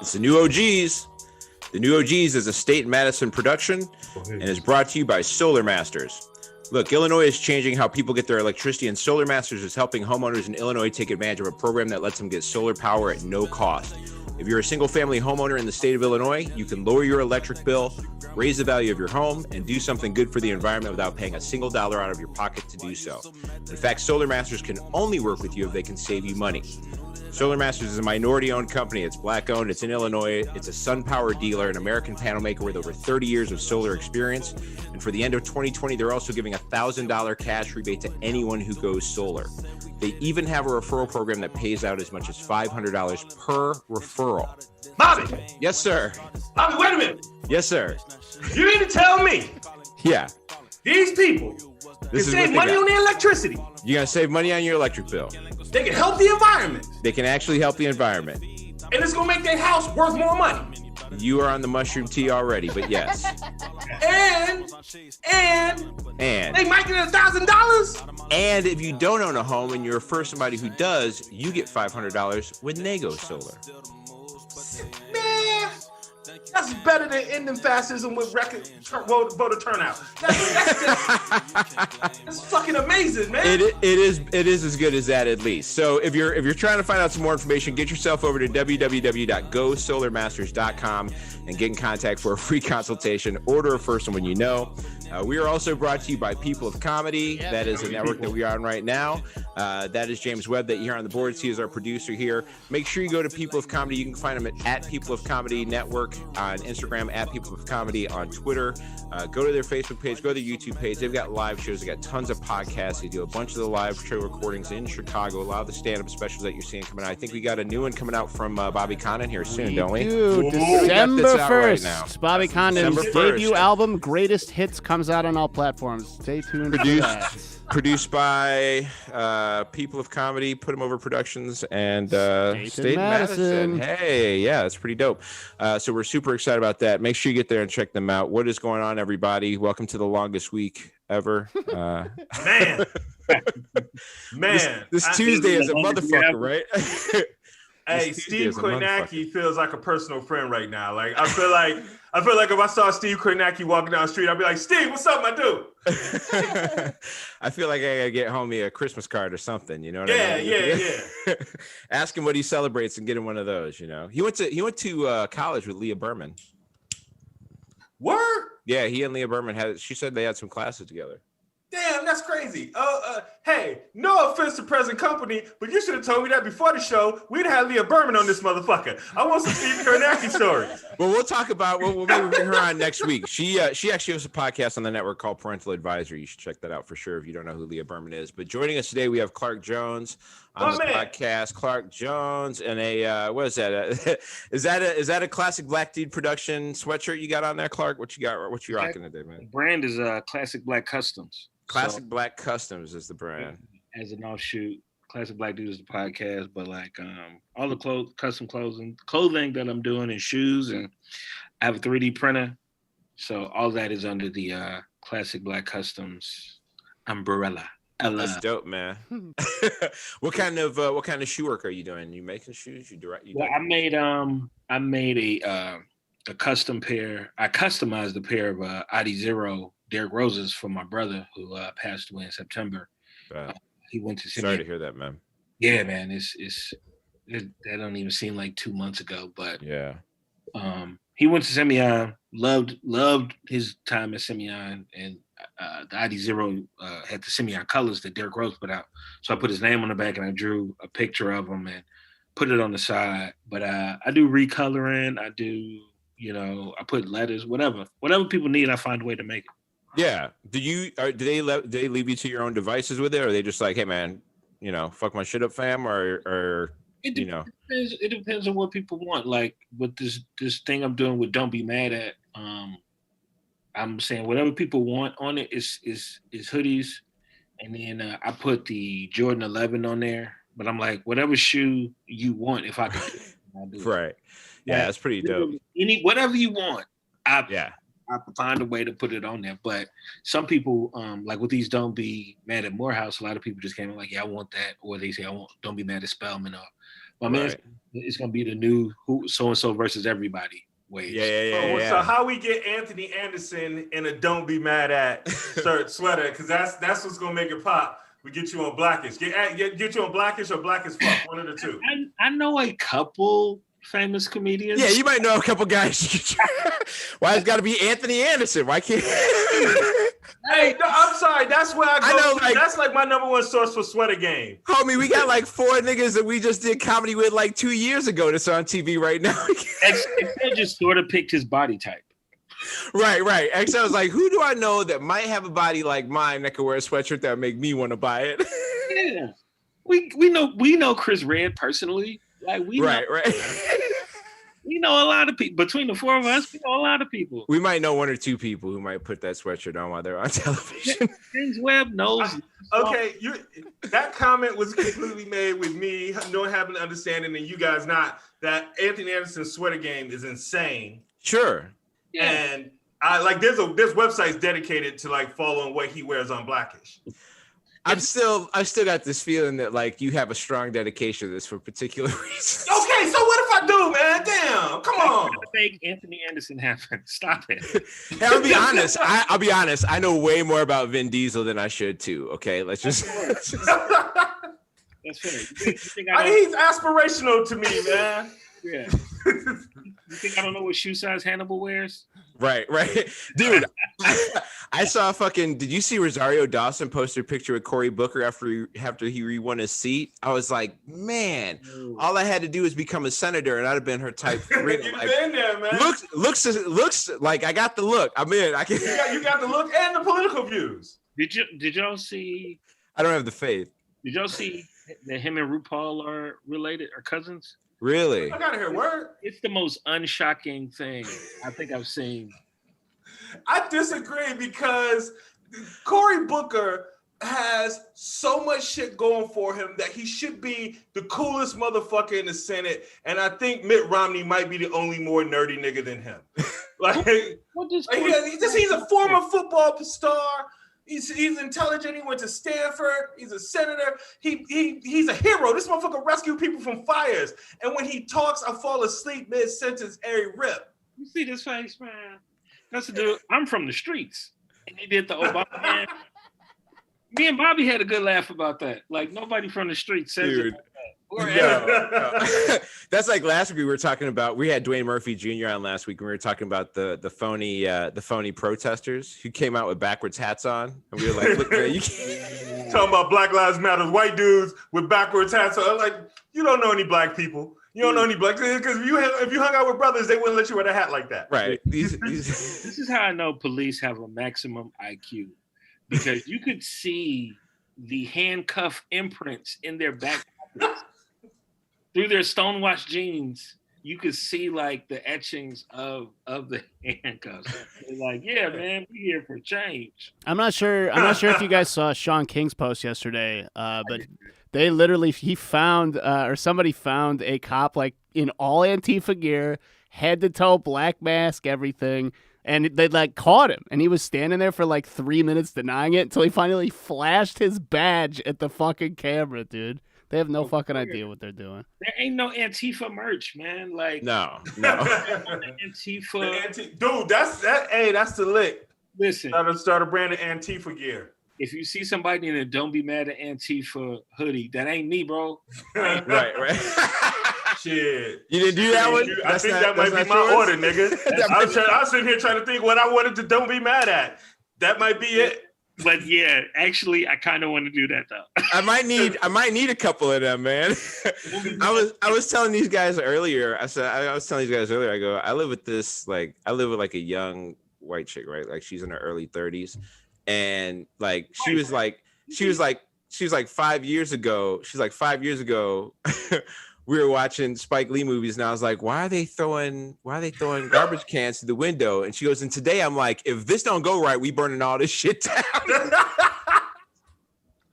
It's the new OGs. The new OGs is a State Madison production and is brought to you by Solar Masters. Look, Illinois is changing how people get their electricity, and Solar Masters is helping homeowners in Illinois take advantage of a program that lets them get solar power at no cost. If you're a single-family homeowner in the state of Illinois, you can lower your electric bill, raise the value of your home, and do something good for the environment without paying a single dollar out of your pocket to do so. In fact, Solar Masters can only work with you if they can save you money. Solar Masters is a minority-owned company. It's black-owned. It's in Illinois. It's a SunPower dealer, an American panel maker with over 30 years of solar experience. And for the end of 2020, they're also giving a $1,000 cash rebate to anyone who goes solar. They even have a referral program that pays out as much as $500 per referral. Bobby! Yes, sir. Bobby, wait a minute. Yes, sir. You mean to tell me Yeah. these people can save money on their electricity? You're going to save money on your electric bill. They can help the environment. They can actually help the environment. And it's going to make their house worth more money. You are on the mushroom tea already, but yes. And they might get $1,000. And if you don't own a home and you refer somebody who does, you get $500 when they go solar. Man, that's better than ending fascism with record voter turnout. That's fucking amazing, man. It is as good as that, at least. So if you're trying to find out some more information, get yourself over to www.gosolarmasters.com and get in contact for a free consultation. Order a first one when you know. We are also brought to you by People of Comedy. That is a network that we are on right now. That is James Webb that you hear on the boards. He is our producer here. Make sure you go to People of Comedy. You can find them at People of Comedy Network on Instagram, at People of Comedy on Twitter. Go to their Facebook page, go to their YouTube page. They've got live shows. They got tons of podcasts. They do a bunch of the live show recordings in Chicago. A lot of the stand-up specials that you're seeing coming out. I think we got a new one coming out from Bobby Condon here soon, don't we? December 1st. Right, Bobby Condon's debut album, Greatest Hits, comes out on all platforms. Stay tuned for that. Produced by People of Comedy, Put 'em Over Productions, and State Madison. Hey, yeah, that's pretty dope. So we're super excited about that. Make sure you get there and check them out. What is going on, everybody? Welcome to the longest week ever. Man. This Tuesday is a motherfucker, right? Hey, Steve Kornacki feels like a personal friend right now. Like I feel like if I saw Steve Kornacki walking down the street, I'd be like, Steve, what's up, my dude? I feel like I gotta get homie a Christmas card or something, you know what I mean? Yeah. Ask him what he celebrates and get him one of those, you know. He went to college with Leah Berman. Word? Yeah, he and Leah Berman she said they had some classes together. Damn, that's crazy. Hey, no offense to present company, but you should have told me that before the show. We'd have Leah Berman on this motherfucker. I want some Steve Kornacki stories. Well, we'll talk about. We'll maybe bring her on next week. She actually has a podcast on the network called Parental Advisory. You should check that out for sure if you don't know who Leah Berman is. But joining us today, we have Clark Jones on the podcast. Clark Jones and what is that? Is that a classic Black Dude production sweatshirt you got on there, Clark? What you got? What you rocking today, man? The brand is Classic Black Customs. Classic Black Customs is the brand. As an offshoot, Classic Black Dude is the podcast, but like all the custom clothing that I'm doing and shoes, and I have a 3D printer, so all that is under the Classic Black Customs umbrella. That's dope, man. What kind of shoe work are you doing? You making shoes? I made a custom pair. I customized a pair of ID0 Derrick Roses for my brother who passed away in September. He went to Sorry to hear that, man. Yeah, man. That don't even seem like 2 months ago, but yeah. He went to Simeon, loved his time at Simeon, and the ID0 had the Simeon colors that Derrick Rose put out. So I put his name on the back and I drew a picture of him and put it on the side. But I do recoloring. I do, I put letters, whatever people need, I find a way to make it. Yeah. Do they leave you to your own devices with it, or are they just like, hey man, fuck my shit up, fam, or it depends on what people want. Like with this thing I'm doing with Don't Be Mad At, I'm saying whatever people want on it is hoodies, and then I put the Jordan 11 on there. But I'm like, whatever shoe you want, if I could do it, I'll do it. Right. Yeah, that's pretty dope. Whatever you want. I have to find a way to put it on there. But some people, like with these Don't Be Mad at Morehouse, a lot of people just came in like, yeah, I want that. Or they say, I want Don't Be Mad at Spellman. Or, my man, it's going to be the new who so-and-so versus everybody waves. Yeah. So how we get Anthony Anderson in a Don't Be Mad at sweater? Because that's what's going to make it pop. We get you on Blackish. Get you on Blackish or Black as Fuck, one of the two. I know a couple famous comedians. Yeah, you might know a couple guys. Why it's got to be Anthony Anderson? Why can't? Hey, no, I'm sorry. That's where I go. I know, like, that's like my number one source for sweater game. Homie, we got like 4 niggas that we just did comedy with like 2 years ago that's on TV right now. XL just sort of picked his body type. Right. XL was like, who do I know that might have a body like mine that could wear a sweatshirt that would make me want to buy it? Yeah. We know Chris Red personally. Like we know a lot of people. Between the 4 of us, we know a lot of people. We might know 1 or 2 people who might put that sweatshirt on while they're on television. James Webb knows. That comment was completely made with me not having an understanding and you guys not. That Anthony Anderson's sweater game is insane. Sure. Yeah. And I like there's websites dedicated to like following what he wears on Blackish. I still got this feeling that like you have a strong dedication to this for particular reasons. Okay, so what if I do, man? Damn, come on. Make Anthony Anderson happen. Stop it. Hey, I'll be honest. I'll be honest. I know way more about Vin Diesel than I should too. Okay, let's just. That's fair. He's aspirational to me, man. Yeah. You think I don't know what shoe size Hannibal wears? Right. Dude, I saw did you see Rosario Dawson post a picture with Cory Booker after he re-won his seat? I was like, man, all I had to do was become a senator and I'd have been her type. You've been there, man. Looks like I got the look. I'm in. You got the look and the political views. Did y'all see? I don't have the faith. Did y'all see that him and RuPaul are related or cousins? Really? I gotta hear word. It's the most unshocking thing I think I've seen. I disagree because Cory Booker has so much shit going for him that he should be the coolest motherfucker in the Senate. And I think Mitt Romney might be the only more nerdy nigga than him. He's a former football star. He's intelligent. He went to Stanford. He's a senator. He's a hero. This motherfucker rescued people from fires. And when he talks, I fall asleep mid-sentence every rip. You see this face, man? That's the dude. I'm from the streets. And he did the Obama man. Me and Bobby had a good laugh about that. Like, nobody from the streets says it. No. That's like last week we were talking about. We had Dwayne Murphy Jr. on last week, and we were talking about the phony protesters who came out with backwards hats on, and we were like, "Look, man, you can't." Talking about Black Lives Matter, white dudes with backwards hats on. I'm like, you don't know any black people. You don't know any black because if you hung out with brothers, they wouldn't let you wear a hat like that. Right. This is how I know police have a maximum IQ, because you could see the handcuff imprints in their back pockets. Through their stonewashed jeans, you could see like the etchings of the handcuffs. They're like, yeah, man, we here for change. I'm not sure if you guys saw Sean King's post yesterday, but they literally somebody found a cop like in all Antifa gear, head to toe, black mask, everything. And they like caught him, and he was standing there for like 3 minutes denying it until he finally flashed his badge at the fucking camera, dude. They have no fucking idea what they're doing. There ain't no Antifa merch, man. Like no. Antifa, dude. That's the lick. Listen, start a brand of Antifa gear. If you see somebody in a "Don't Be Mad at Antifa" hoodie, that ain't me, bro. Right. Shit. You didn't do that one? I think that might be my order, nigga. I was sitting here trying to think what I wanted to Don't Be Mad at. That might be it. But yeah, actually, I kind of want to do that though. I might need a couple of them, man. I was telling these guys earlier. I was telling these guys earlier. I go, I live with like a young white chick, right? Like she's in her early 30s, and like she was like 5 years ago. She's like 5 years ago. We were watching Spike Lee movies, and I was like, why are they throwing garbage cans through the window? And she goes, and today I'm like, if this don't go right, we burning all this shit down.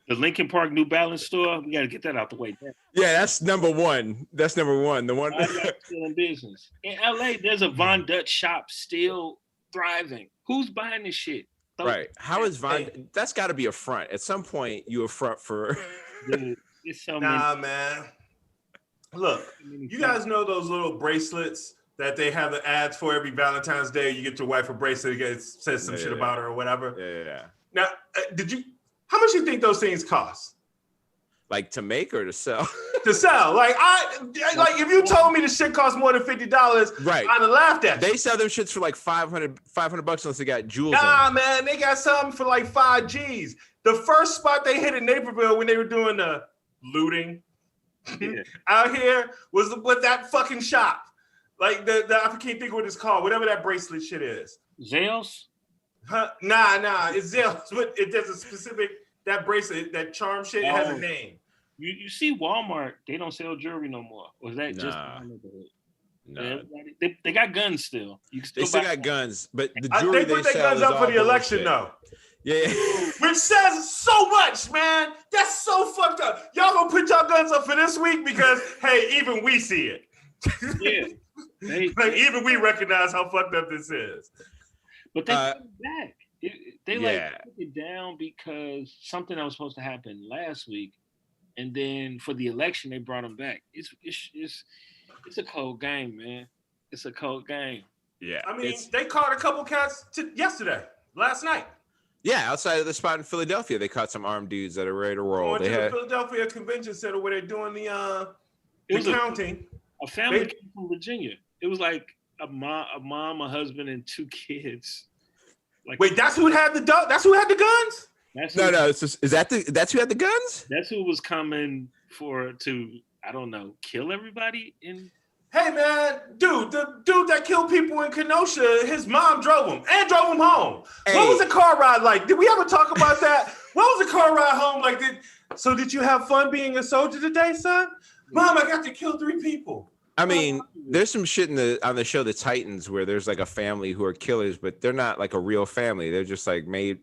The Lincoln Park New Balance store, we got to get that out the way. Yeah, that's number one. The one. Still in business. In LA, there's a Von Dutch shop still thriving. Who's buying this shit? Right. How is Von? That's got to be a front. At some point, you a front for. Dude, it's so nah, man. Look, you guys know those little bracelets that they have the ads for every Valentine's Day? You get your wife a bracelet, it says some shit about her or whatever. Yeah. Now, how much you think those things cost? Like to make or to sell? To sell. Like if you told me the shit costs more than $50, right, I'd have laughed at you. They sell them shits for like $500 unless they got jewels. Nah, man, they got something for like 5 G's. The first spot they hit in Naperville when they were doing the looting out here was with that fucking shop. Like the I can't think of what it's called, whatever that bracelet shit is. Zales? Huh? Nah, it's Zales. There's a specific, that bracelet, that charm shit has a name. You see Walmart, they don't sell jewelry no more. Or is that just no? They got guns still. They still got guns, but the jewelry they put their guns up for the election though. Yeah. Which says so much, man. That's so fucked up. Y'all gonna put y'all guns up for this week because hey, even we see it. Yeah. Like even we recognize how fucked up this is. But they put it back. They took it down because something that was supposed to happen last week, and then for the election they brought them back. It's a cold game, man. It's a cold game. Yeah. I mean, they caught a couple cats last night. Yeah, outside of the spot in Philadelphia, they caught some armed dudes that are ready to roll. Went to the Philadelphia Convention Center where they're doing the counting. A family came from Virginia. It was like a mom, a husband, and 2 kids. Like, wait, that's who had the guns? That's who had the guns? That's who was coming to I don't know, kill everybody in. Hey man, the dude that killed people in Kenosha, his mom drove him home. Hey. What was the car ride like? Did we ever talk about that? What was the car ride home like? Did you have fun being a soldier today, son? Mom, I got to kill 3 people. I mean, there's some shit on the show The Titans where there's like a family who are killers, but they're not like a real family. They're just like they're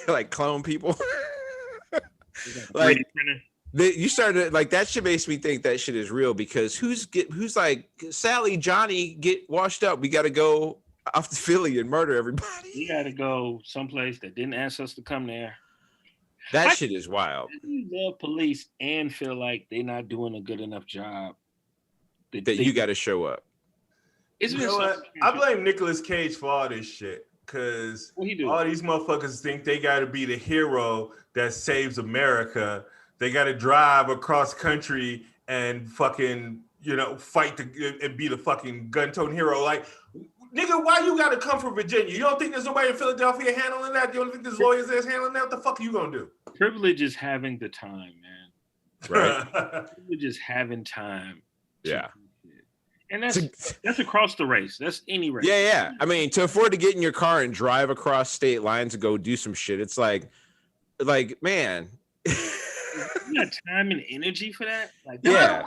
like clone people. Like you started like that shit makes me think that shit is real because who's like Sally, Johnny get washed up. We got to go off to Philly and murder everybody. We got to go someplace that didn't ask us to come there. That shit is wild. You love police and feel like they're not doing a good enough job. That you got to show up. You know what? I blame Nicolas Cage for all this shit because all these motherfuckers think they got to be the hero that saves America. They got to drive across country and fucking, fight and be the fucking gun-toting hero. Like, nigga, why you got to come from Virginia? You don't think there's nobody in Philadelphia handling that? You don't think there's lawyers there handling that? What the fuck are you going to do? Privilege is having the time, man. Right? Privilege is having time. Yeah. And that's across the race. That's any race. Yeah. I mean, to afford to get in your car and drive across state lines to go do some shit, it's like, man. You got time and energy for that? Like, yeah.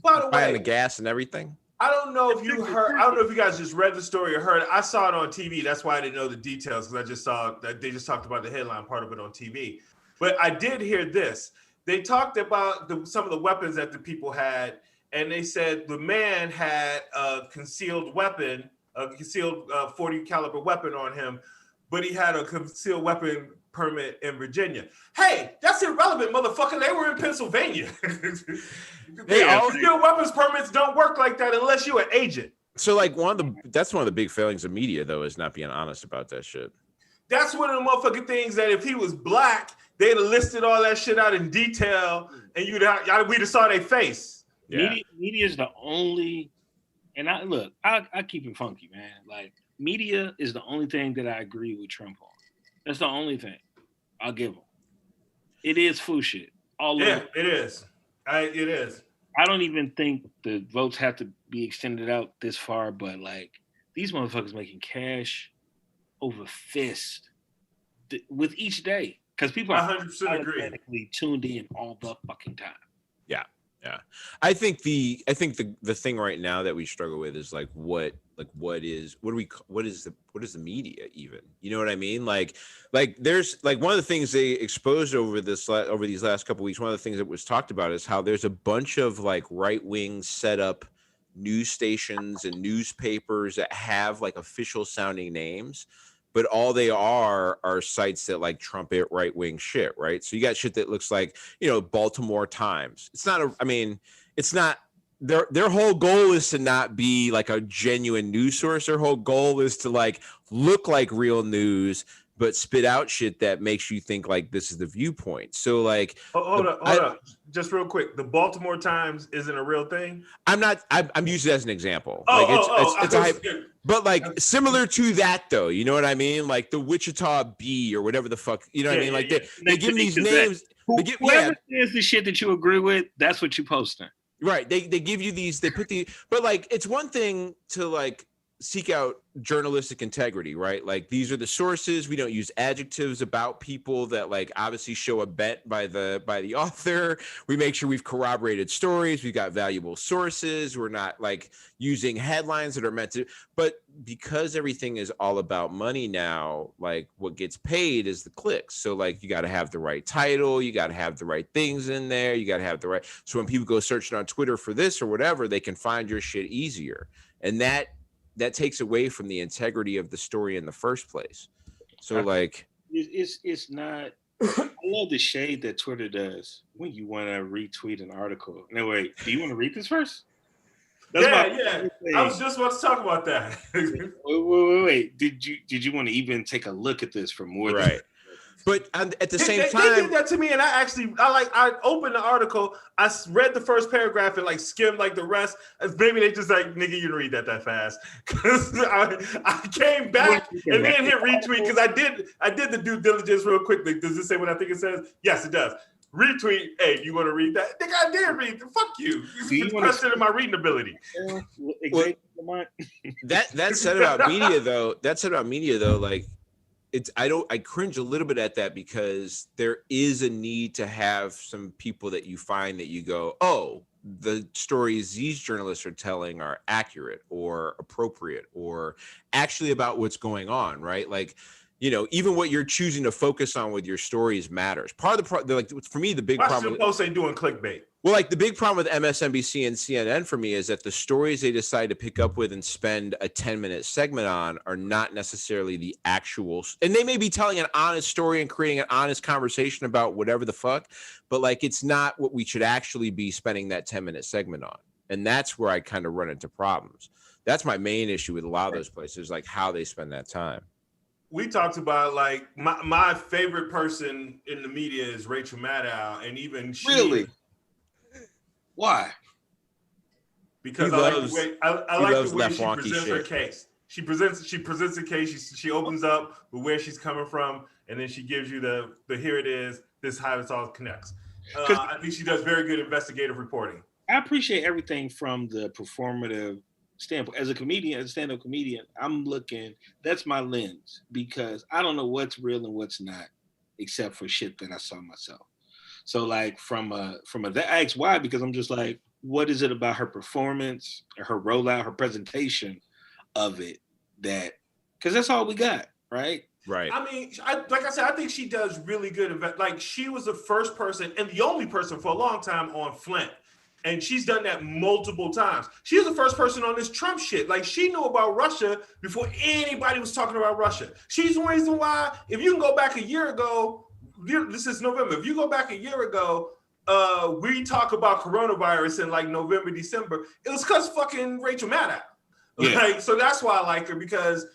By the way, buying the gas and everything. I don't know if you heard. I don't know if you guys just read the story or heard it. I saw it on TV. That's why I didn't know the details because I just saw that they just talked about the headline part of it on TV. But I did hear this. They talked about some of the weapons that the people had. And they said the man had a concealed weapon, a concealed 40 caliber weapon on him, but he had a concealed weapon permit in Virginia. Hey, that's irrelevant, motherfucker. They were in Pennsylvania. Concealed weapons permits don't work like that unless you're an agent. So like that's one of the big failings of media though, is not being honest about that shit. That's one of the motherfucking things that if he was black, they'd have listed all that shit out in detail and we'd have saw their face. Yeah. Media is the only, and I keep it funky, man. Like media is the only thing that I agree with Trump on. That's the only thing I'll give him. It is foo shit. It is. It is. I don't even think the votes have to be extended out this far, but like these motherfuckers making cash over fist with each day because people are 100% agree. Tuned in all the fucking time. Yeah. I think the thing right now that we struggle with is what is the media even? You know what I mean? Like there's like one of the things they exposed over these last couple of weeks, one of the things that was talked about is how there's a bunch of like right-wing set up news stations and newspapers that have like official sounding names, but all they are sites that like trumpet right wing shit, right? So you got shit that looks like, Baltimore Times. It's not it's not. Their whole goal is to not be like a genuine news source. Their whole goal is to like look like real news, but spit out shit that makes you think like this is the viewpoint. So like, hold up, just real quick. The Baltimore Times isn't a real thing. I'm using it as an example. It's a hype, but like similar to that though. You know what I mean? Like the Wichita Bee or whatever the fuck. You know what I mean? Like they give these names. Whoever says the shit that you agree with, that's what you posting. Right. They give you these, but like, it's one thing to like seek out journalistic integrity, right? Like these are the sources. We don't use adjectives about people that like obviously show a bet by the author. We make sure we've corroborated stories. We've got valuable sources. We're not like using headlines that are meant to, but because everything is all about money now, like what gets paid is the clicks. So like you got to have the right title, you got to have the right things in there, you got to have the right. So when people go searching on Twitter for this or whatever, they can find your shit easier. And that takes away from the integrity of the story in the first place. So like it's not. I love the shade that Twitter does when you want to retweet an article. No, wait, do you want to read this first? Yeah. I was just about to talk about that. wait. Did you want to even take a look at this for more? Right. But at the same time, they did that to me, and I opened the article, I read the first paragraph and like skimmed like the rest. Maybe they just like, nigga, you didn't read that fast, because I came back and then hit retweet because I did the due diligence real quickly. Does it say what I think it says? Yes, it does. Retweet. Hey, you want to read that? I think I did read. Fuck you. You questioning my reading ability. That said about media though. Like. I cringe a little bit at that because there is a need to have some people that you find that you go, oh, the stories these journalists are telling are accurate or appropriate or actually about what's going on, right? Like, even what you're choosing to focus on with your stories matters. Part of like for me, the big problem. Post ain't doing clickbait. Well, like the big problem with MSNBC and CNN for me is that the stories they decide to pick up with and spend a 10-minute segment on are not necessarily the actual, and they may be telling an honest story and creating an honest conversation about whatever the fuck, but like it's not what we should actually be spending that 10-minute segment on. And that's where I kind of run into problems. That's my main issue with a lot of those places, like how they spend that time. We talked about like my favorite person in the media is Rachel Maddow, and even she. Really? Why? Because I like the way she presents her case. She presents the case. She opens up with where she's coming from, and then she gives you the here it is. This is how it all connects. I think she does very good investigative reporting. I appreciate everything from the performative standpoint. As a comedian, as a stand-up comedian, I'm looking. That's my lens because I don't know what's real and what's not, except for shit that I saw myself. So like from a I asked why, because I'm just like, what is it about her performance, her rollout, her presentation of it that, because that's all we got, right? Right. I mean, like I said, I think she does really good. Like she was the first person and the only person for a long time on Flint. And she's done that multiple times. She was the first person on this Trump shit. Like she knew about Russia before anybody was talking about Russia. She's the reason why, if you can go back a year ago, this is November. If you go back a year ago, we talk about coronavirus in like November, December. It was because fucking Rachel Maddow. Yeah. Like, so that's why I like her because,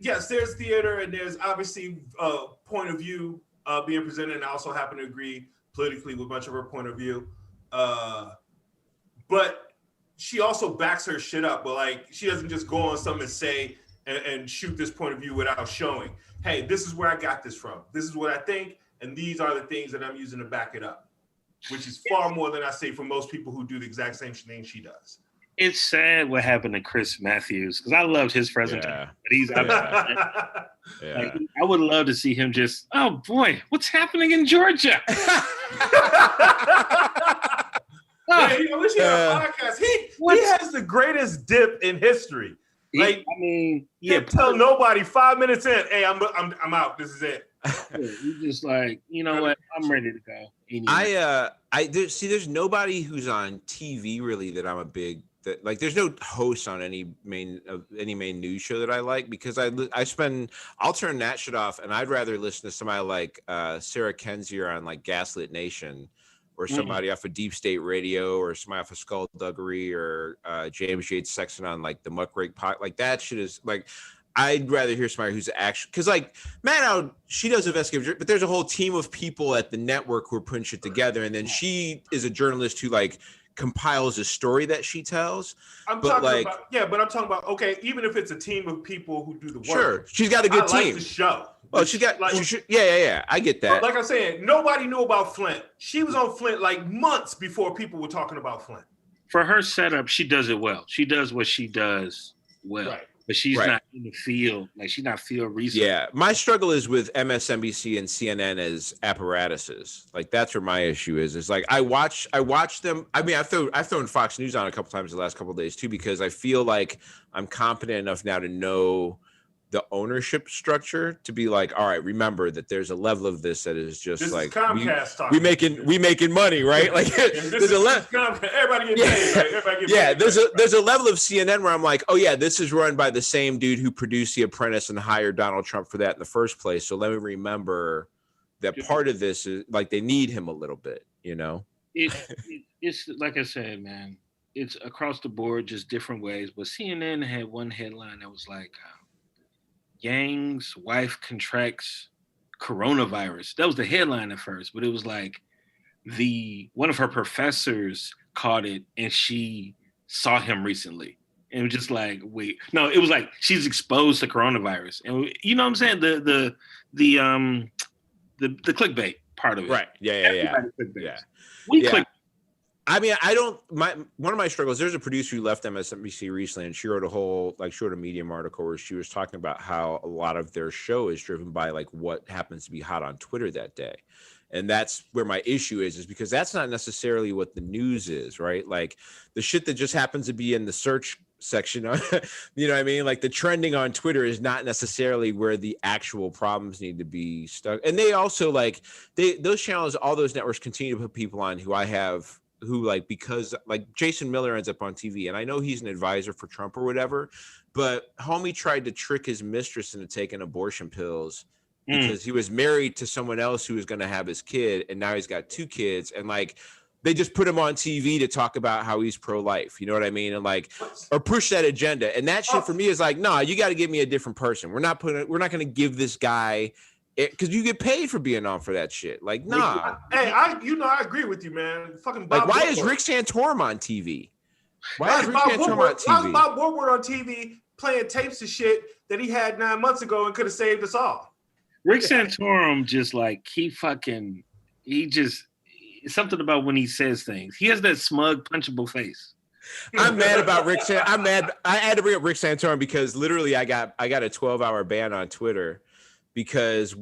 yes, there's theater and there's obviously a point of view being presented. And I also happen to agree politically with much of her point of view. But she also backs her shit up. But like, she doesn't just go on something and say and shoot this point of view without showing, hey, this is where I got this from. This is what I think. And these are the things that I'm using to back it up, which is far more than I say for most people who do the exact same thing she does. It's sad what happened to Chris Matthews because I loved his presentation. Yeah. But he's like, I would love to see him just, oh boy, what's happening in Georgia? I wish he had a podcast. He has the greatest dip in history. Like, I mean, tell nobody 5 minutes in, hey, I'm out. This is it. He's just like, you know what? I'm ready to go. Anyway. There's nobody who's on TV really that I'm a big that like there's no host on any main news show that I like, because I'll turn that shit off, and I'd rather listen to somebody like Sarah Kendzior on like Gaslit Nation, or somebody off of Deep State Radio, or somebody off of Skullduggery, or James Yates Sexton on like the Muckrake Pot. Like that shit is like, I'd rather hear somebody who's actually, because like Matt, she does investigative, but there's a whole team of people at the network who are putting shit together, and then she is a journalist who like compiles a story that she tells. I'm talking about okay, even if it's a team of people who do the work. Sure, she's got a good team. Like the show. Well, she got like, yeah. I get that. Like I'm saying, nobody knew about Flint. She was on Flint like months before people were talking about Flint. For her setup, she does it well. She does what she does well. Right. But she's not in the field. Like, she's not field research. Yeah, my struggle is with MSNBC and CNN as apparatuses. Like, that's where my issue is. It's like I watch them. I mean, I've thrown Fox News on a couple times the last couple of days too, because I feel like I'm competent enough now to know the ownership structure to be like, all right, remember that there's a level of this that is just this like is Comcast talking. we making money, right? Like there's a everybody get paid, right? Everybody get paid. There's a level of CNN where I'm like, oh yeah, this is run by the same dude who produced The Apprentice and hired Donald Trump for that in the first place. So let me remember that part of this is like they need him a little bit, you know? It's like I said, man, it's across the board, just different ways. But CNN had one headline that was like, Yang's wife contracts coronavirus. That was the headline at first, but it was like one of her professors caught it and she saw him recently. And it was just like, wait, no, it was like she's exposed to coronavirus. And you know what I'm saying? The clickbait part of it. Right. Yeah. We click. I mean, one of my struggles, there's a producer who left MSNBC recently, and she wrote a Medium article where she was talking about how a lot of their show is driven by like what happens to be hot on Twitter that day. And that's where my issue is because that's not necessarily what the news is, right? Like the shit that just happens to be in the search section, you know what I mean? Like the trending on Twitter is not necessarily where the actual problems need to be stuck. And they also those channels, all those networks continue to put people on who like, because like Jason Miller ends up on TV, and I know he's an advisor for Trump or whatever, but homie tried to trick his mistress into taking abortion pills because he was married to someone else who was going to have his kid, and now he's got 2 kids, and like they just put him on TV to talk about how he's pro-life, you know what I mean, and like or push that agenda. And that shit for me is like, nah, you got to give me a different person. We're not going to give this guy, because you get paid for being on for that shit. Like, nah. Hey, I agree with you, man. Fucking Bob like, why Woodward. Is Rick Santorum on TV? Why is Bob Bob Woodward on TV playing tapes of shit that he had 9 months ago and could have saved us all? Rick Santorum just like something about when he says things. He has that smug, punchable face. I'm mad about Rick. I'm mad. I had to bring up Rick Santorum because literally I got a 12-hour ban on Twitter because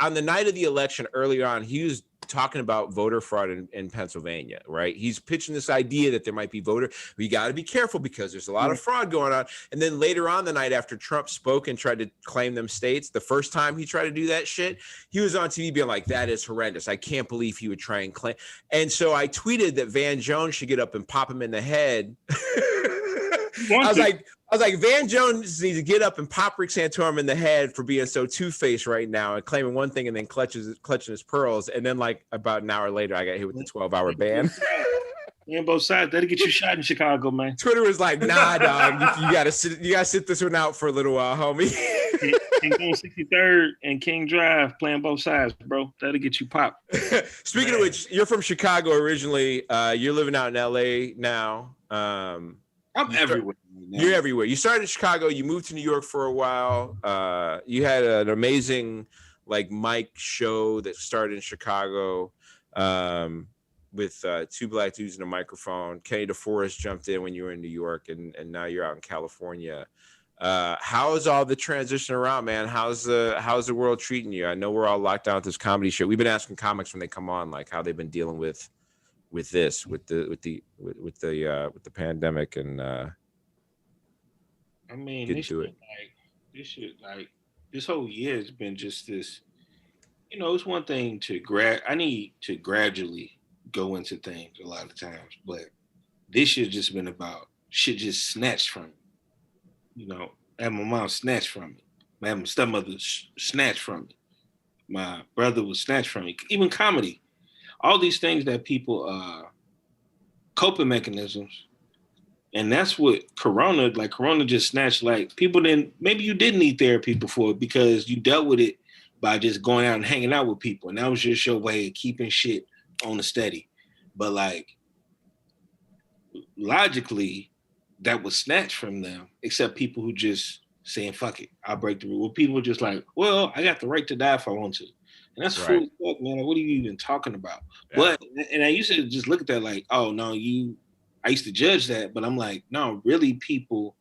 on the night of the election earlier on, he was talking about voter fraud in Pennsylvania, right? He's pitching this idea that there might be we got to be careful because there's a lot of fraud going on. And then later on the night after Trump spoke and tried to claim them states, the first time he tried to do that shit, he was on TV being like, that is horrendous. I can't believe he would try and claim. And so I tweeted that Van Jones should get up and pop him in the head. I was like, Van Jones needs to get up and pop Rick Santorum in the head for being so two-faced right now and claiming one thing and then clutching his pearls. And then like about an hour later, I got hit with the 12-hour ban. On both sides, that'll get you shot in Chicago, man. Twitter was like, nah, dog, you gotta sit this one out for a little while, homie. King 63rd and King Drive playing both sides, bro. That'll get you popped. Speaking of which, you're from Chicago originally. You're living out in LA now. I'm everywhere. You're everywhere. You started in Chicago. You moved to New York for a while. You had an amazing like mic show that started in Chicago with 2 black dudes and a microphone. Kenny DeForest jumped in when you were in New York, and now you're out in California. How's all the transition around, man? How's the world treating you? I know we're all locked down with this comedy show. We've been asking comics when they come on, like how they've been dealing with the pandemic and I mean, this whole year has been just this, you know, it's one thing I need to gradually go into things a lot of times, but This year's just been about shit just snatched from me. You know, I had my mom snatched from me. I had my stepmother snatched from me. My brother was snatched from me. Even comedy. All these things that people coping mechanisms. And that's what Corona just snatched. Like people maybe you didn't need therapy before because you dealt with it by just going out and hanging out with people. And that was just your way of keeping shit on the steady. But like logically, that was snatched from them, except people who just saying, fuck it, I'll break the rule. Well, people just like, well, I got the right to die if I want to. And that's Right. fool fuck, man. Like, what are you even talking about? Yeah. But, and I used to just look at that like, oh, no, I used to judge that, but I'm like, no, really, people,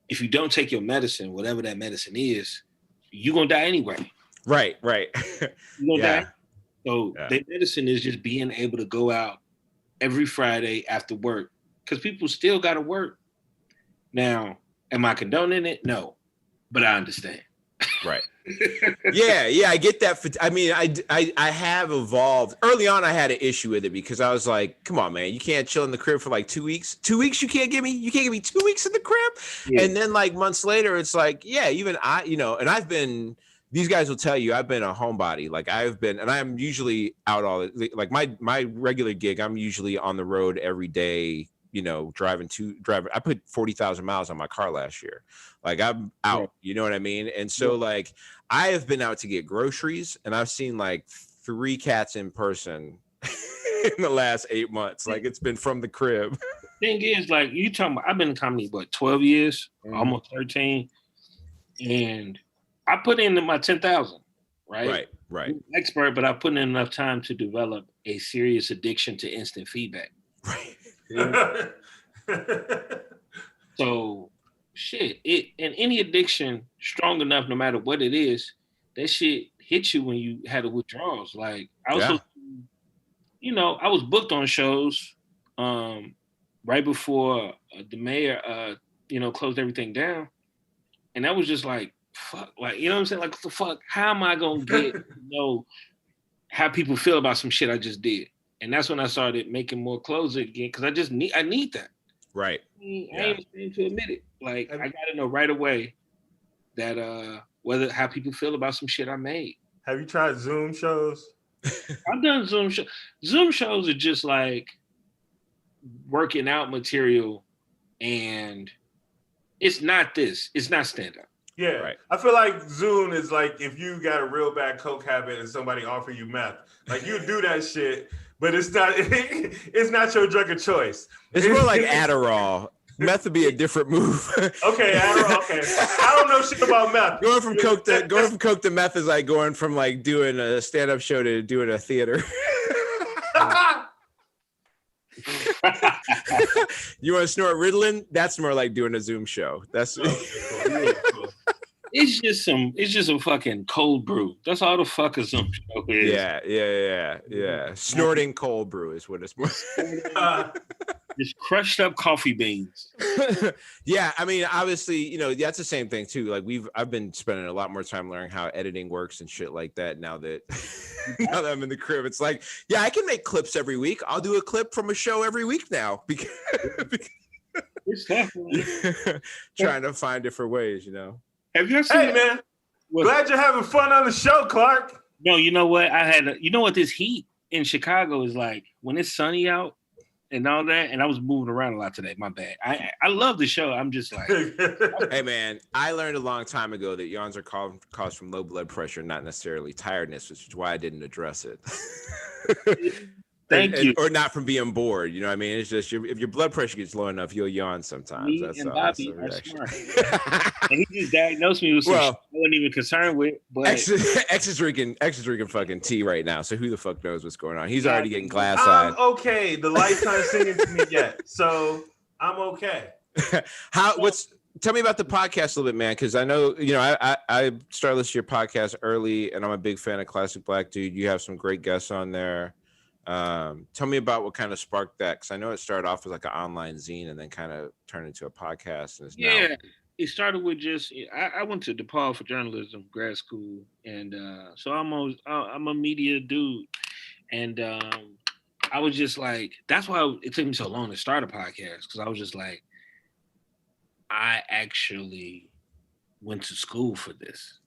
if you don't take your medicine, whatever that medicine is, you're going to die anyway. Right. You're going to Yeah. die. So their medicine is just being able to go out every Friday after work because people still got to work. Now, am I condoning it? No, but I understand. Right. Yeah, I get that. I mean, I have evolved. Early on, I had an issue with it because I was like, come on, man, you can't chill in the crib for like 2 weeks. 2 weeks, you can't give me 2 weeks in the crib. Yeah. And then like months later, it's like, yeah, even I, and I've been, these guys will tell you, I've been a homebody. Like I've been, and I'm usually out like my regular gig, I'm usually on the road every day, driving. I put 40,000 miles on my car last year. Like I'm out, you know what I mean? And so like I have been out to get groceries and I've seen like 3 cats in person in the last 8 months. Like it's been from the crib. Thing is, like you talking about, I've been in comedy, 12 years, almost 13. And I put in my 10,000, right? Right. I'm an expert, but I put in enough time to develop a serious addiction to instant feedback. Right. So shit, and any addiction strong enough, no matter what it is, that shit hit you when you had the withdrawals. Like I was, I was booked on shows right before the mayor, closed everything down, and that was just like fuck, like you know what I'm saying? Like what the fuck? How am I gonna get to know how people feel about some shit I just did? And that's when I started making more clothes again because I need that. Right. I ain't ashamed to admit it. Like I gotta know right away that how people feel about some shit I made. Have you tried Zoom shows? I've done Zoom shows. Zoom shows are just like working out material, and it's not stand up. Yeah, right. I feel like Zoom is like if you got a real bad coke habit and somebody offer you meth, like you do that shit. But it's not your drug of choice. It's more like Adderall. Meth would be a different move. Okay, Adderall. Okay, I don't know shit about meth. Going from coke to meth is like going from like doing a stand-up show to doing a theater. You want to snort Ritalin? That's more like doing a Zoom show. That's cool. It's just some fucking cold brew. That's all the fuck a Zoom show is. Yeah. Snorting cold brew is what it's more. Just crushed up coffee beans. Yeah, I mean, obviously, that's the same thing too. Like I've been spending a lot more time learning how editing works and shit like that. Now that I'm in the crib, it's like, yeah, I can make clips every week. I'll do a clip from a show every week now because it's definitely trying to find different ways, Have you seen? Hey man, glad you're having fun on the show, Clark. No, you know what? You know what this heat in Chicago is like when it's sunny out and all that. And I was moving around a lot today. My bad. I love the show. I'm just like, hey man, I learned a long time ago that yawns are caused from low blood pressure, not necessarily tiredness, which is why I didn't address it. Thank you. Or not from being bored. You know what I mean? It's just if your blood pressure gets low enough, you'll yawn sometimes. Me That's and all. Bobby are smart. And he just diagnosed me with some shit I wasn't even concerned with. But X is drinking fucking tea right now. So who the fuck knows what's going on? He's already getting glass-eyed. I'm okay. The lights aren't singing to me yet, so I'm okay. Tell me about the podcast a little bit, man, because I know, I started listening to your podcast early, and I'm a big fan of Classic Black Dude. You have some great guests on there. Tell me about what kind of sparked that, because I know it started off as like an online zine and then kind of turned into a podcast. And it started with just I went to DePaul for journalism grad school, and so I'm a media dude, and I was just like, that's why it took me so long to start a podcast, because I was just like, I actually went to school for this.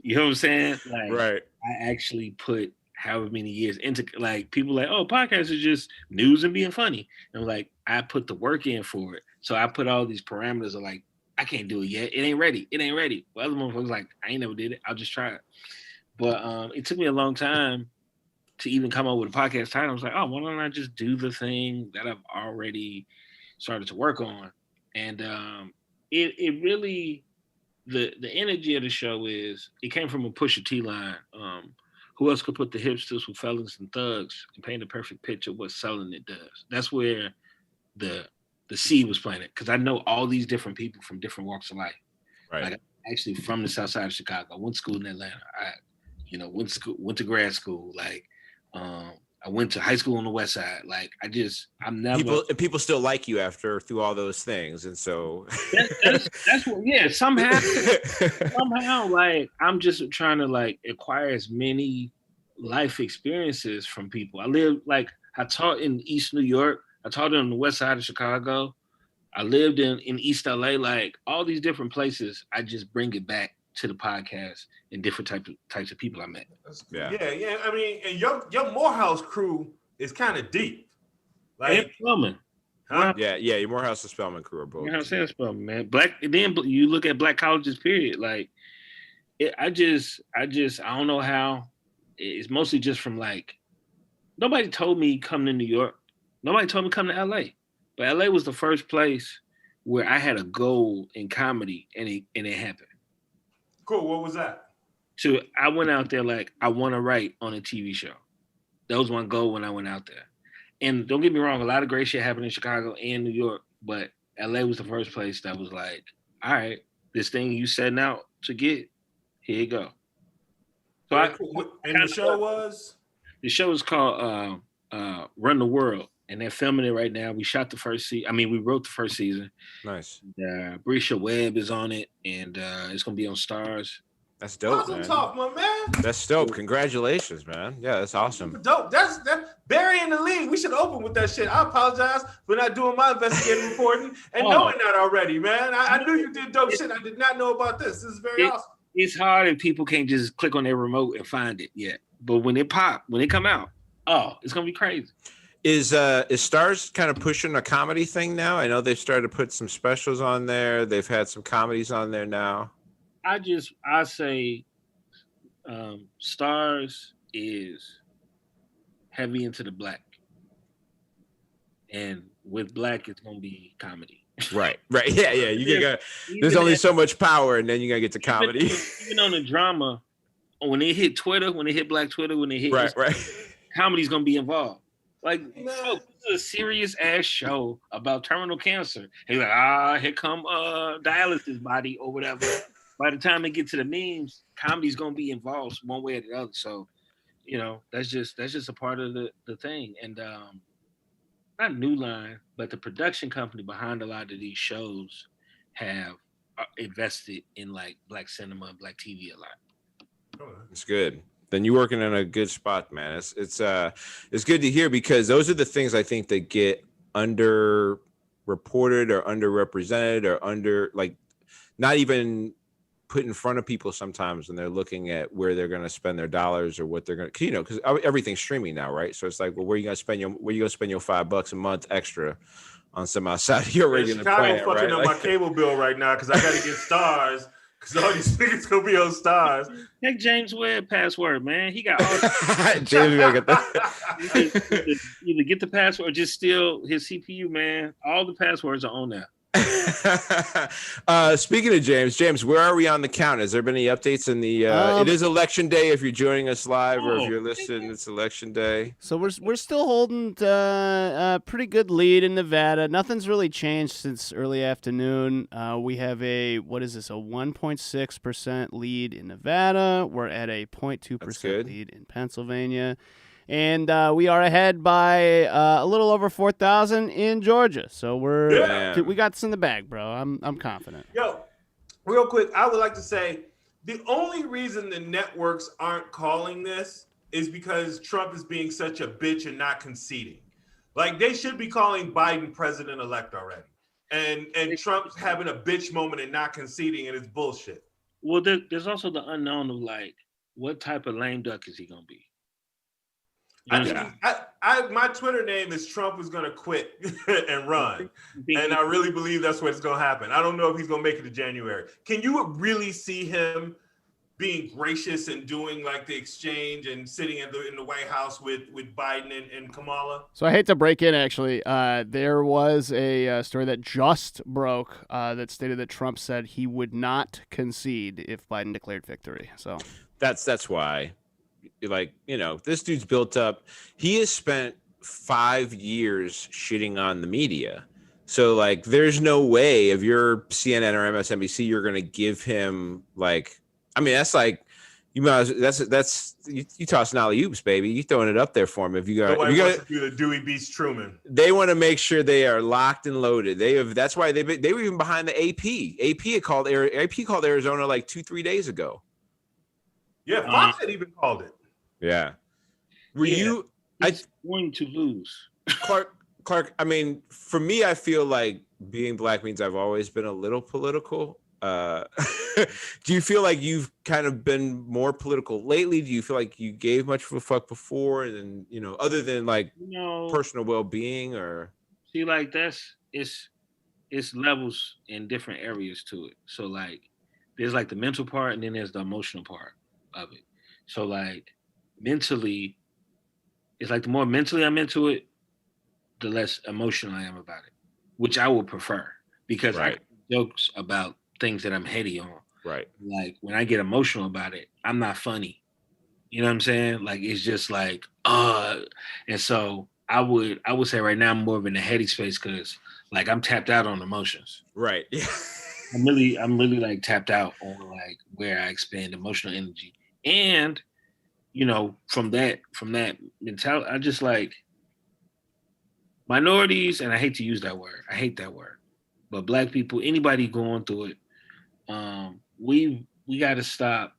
You know what I'm saying? Like, Right. I actually put however many years into, like, people like, oh, podcasts are just news and being funny. And like, I put the work in for it. So I put all these parameters of like, I can't do it yet. It ain't ready. It ain't ready. Well, other motherfuckers like, I ain't never did it. I'll just try it. But it took me a long time to even come up with a podcast title. I was like, oh, why don't I just do the thing that I've already started to work on? And it really, the energy of the show is, it came from a Pusha T line. Who else could put the hipsters with fellas and thugs and paint a perfect picture of what selling it does? That's where the seed was planted, because I know all these different people from different walks of life. Right. Like, actually from the south side of Chicago. I went to school in Atlanta. I went to grad school. Like, I went to high school on the west side. Like, I'm never people still like you through all those things, and so that's what, yeah, somehow like, I'm just trying to like acquire as many life experiences from people. I taught in East New York. I taught on the west side of Chicago. I lived in East LA. Like, all these different places, I just bring it back to the podcast and different types of people I met. Yeah. I mean, and your Morehouse crew is kind of deep. Like, and Spelman. Huh? Yeah, your Morehouse and Spelman crew are both. Morehouse and Spelman, man. Then you look at black colleges, period. Like, I don't know how. It's mostly just from like, nobody told me come to New York. Nobody told me come to LA. But LA was the first place where I had a goal in comedy, and it happened. Cool. What was that? So I went out there like, I want to write on a TV show. That was my goal when I went out there. And don't get me wrong, a lot of great shit happened in Chicago and New York, but LA was the first place that was like, all right, this thing you setting out to get, here you go. So the show was? The show is called Run the World. And they're filming it right now. We shot the first season. I mean, we wrote the first season. Nice. Brisha Webb is on it, and it's gonna be on Stars. That's dope, man. Talk, my man. That's dope. Congratulations, man. Yeah, that's awesome. Dope. That's Barry in the league. We should open with that shit. I apologize for not doing my investigative reporting and knowing that already, man. I knew you did dope shit. I did not know about this. This is very awesome. It's hard if people can't just click on their remote and find it yet. But when it come out, it's gonna be crazy. Is Stars kind of pushing a comedy thing now? I know they've started to put some specials on there. They've had some comedies on there now. I say Stars is heavy into the black. And with black, it's going to be comedy. Right. Yeah. There's only so much power, and then you got to get to comedy. Even on the drama, when they hit Twitter, when they hit Black Twitter, when they hit right. comedy's going to be involved. Like, no, this is a serious ass show about terminal cancer. He's like, here come dialysis body or whatever. By the time they get to the memes, comedy's gonna be involved one way or the other. So, that's just a part of the thing. And not New Line, but the production company behind a lot of these shows have invested in like black cinema and black TV a lot. It's good. Then you're working in a good spot, man. It's good to hear, because those are the things I think that get underreported or underrepresented or not even put in front of people sometimes when they're looking at where they're going to spend their dollars or what they're going to, because everything's streaming now, right? So it's like, well, where are you going to spend your $5 a month extra on some outside of your regular plan, Chicago fucking up my cable bill right now because I got to get Stars. Because all these niggas gonna be on Stars. Take James Webb password, man. He got all James gotta get that. Either get the password or just steal his CPU, man. All the passwords are on there. Speaking of James, where are we on the count? Has there been any updates in the it is election day if you're joining us live, or if you're listening, it's election day. So we're still holding a pretty good lead in Nevada. Nothing's really changed since early afternoon. We have a 1.6% lead in Nevada. We're at a 0.2% lead in Pennsylvania. And we are ahead by a little over 4,000 in Georgia. So we got this in the bag, bro. I'm confident. Yo, real quick, I would like to say the only reason the networks aren't calling this is because Trump is being such a bitch and not conceding. Like, they should be calling Biden president-elect already. And Trump's having a bitch moment and not conceding, and it's bullshit. Well, there's also the unknown of like, what type of lame duck is he gonna be? My Twitter name is Trump is gonna quit and run, and I really believe that's what's gonna happen. I don't know if he's gonna make it to January. Can you really see him being gracious and doing like the exchange and sitting in the White House with Biden and Kamala? So I hate to break in, actually. There was a story that just broke that stated that Trump said he would not concede if Biden declared victory. So that's why, like, you know, this dude's built up. He has spent 5 years shitting on the media. So like, there's no way if you're CNN or MSNBC, you're going to give him like, I mean, that's like, you tossing alley oops, baby. You throwing it up there for him. If you got, wants to do the Dewey beats Truman. They want to make sure they are locked and loaded. That's why they were even behind the AP. AP called Arizona like 2-3 days ago. Yeah, Fox had even called it. Yeah. He's going to lose. Clark, I mean, for me, I feel like being black means I've always been a little political. Do you feel like you've kind of been more political lately? Do you feel like you gave much of a fuck before, and then, you know, other than like personal well-being, or see, like it's levels in different areas to it. So like, there's like the mental part, and then there's the emotional part of it. So like, mentally, it's like the more mentally I'm into it, the less emotional I am about it, which I would prefer, because I jokes about things that I'm heady on. Right. Like, when I get emotional about it, I'm not funny. You know what I'm saying? Like, it's just like, and so I would say right now I'm more of in the heady space, because like, I'm tapped out on emotions. Right. Yeah. I'm really like tapped out on like where I expend emotional energy. And, you know, from that mentality, I just like minorities, and I hate to use that word. I hate that word. But black people, anybody going through it, we got to stop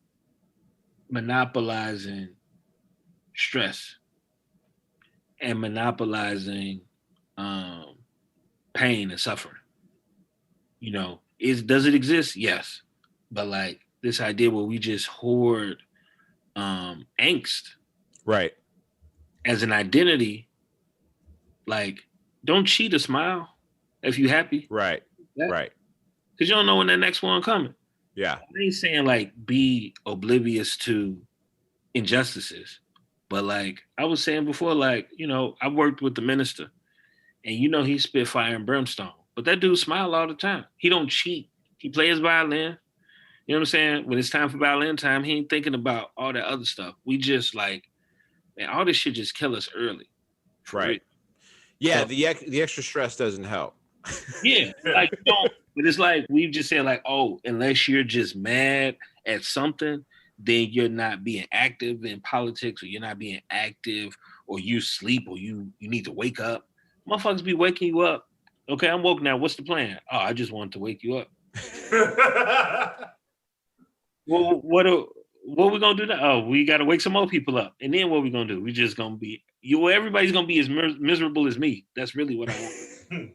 monopolizing stress and monopolizing pain and suffering. You know, does it exist? Yes. But like, this idea where we just hoard angst, right, as an identity, like, don't cheat a smile if you happy. Right. Right. Because you don't know when that next one coming. Yeah. I ain't saying like be oblivious to injustices, but like I was saying before, like, you know, I worked with the minister, and you know, he spit fire and brimstone, but that dude smile all the time. He don't cheat. He plays violin. You know what I'm saying? When it's time for violin time, he ain't thinking about all that other stuff. We just like, man, all this shit just kill us early. Right. Yeah, so, the extra stress doesn't help. Yeah, like, don't. But it's like, we've just said like, oh, unless you're just mad at something, then you're not being active in politics, or you're not being active, or you sleep, or you need to wake up. Motherfuckers be waking you up. Okay, I'm woke now. What's the plan? Oh, I just wanted to wake you up. Well, what we gonna do now? Oh, we gotta wake some more people up. And then what we gonna do? We just gonna be everybody's gonna be as miserable as me. That's really what I want.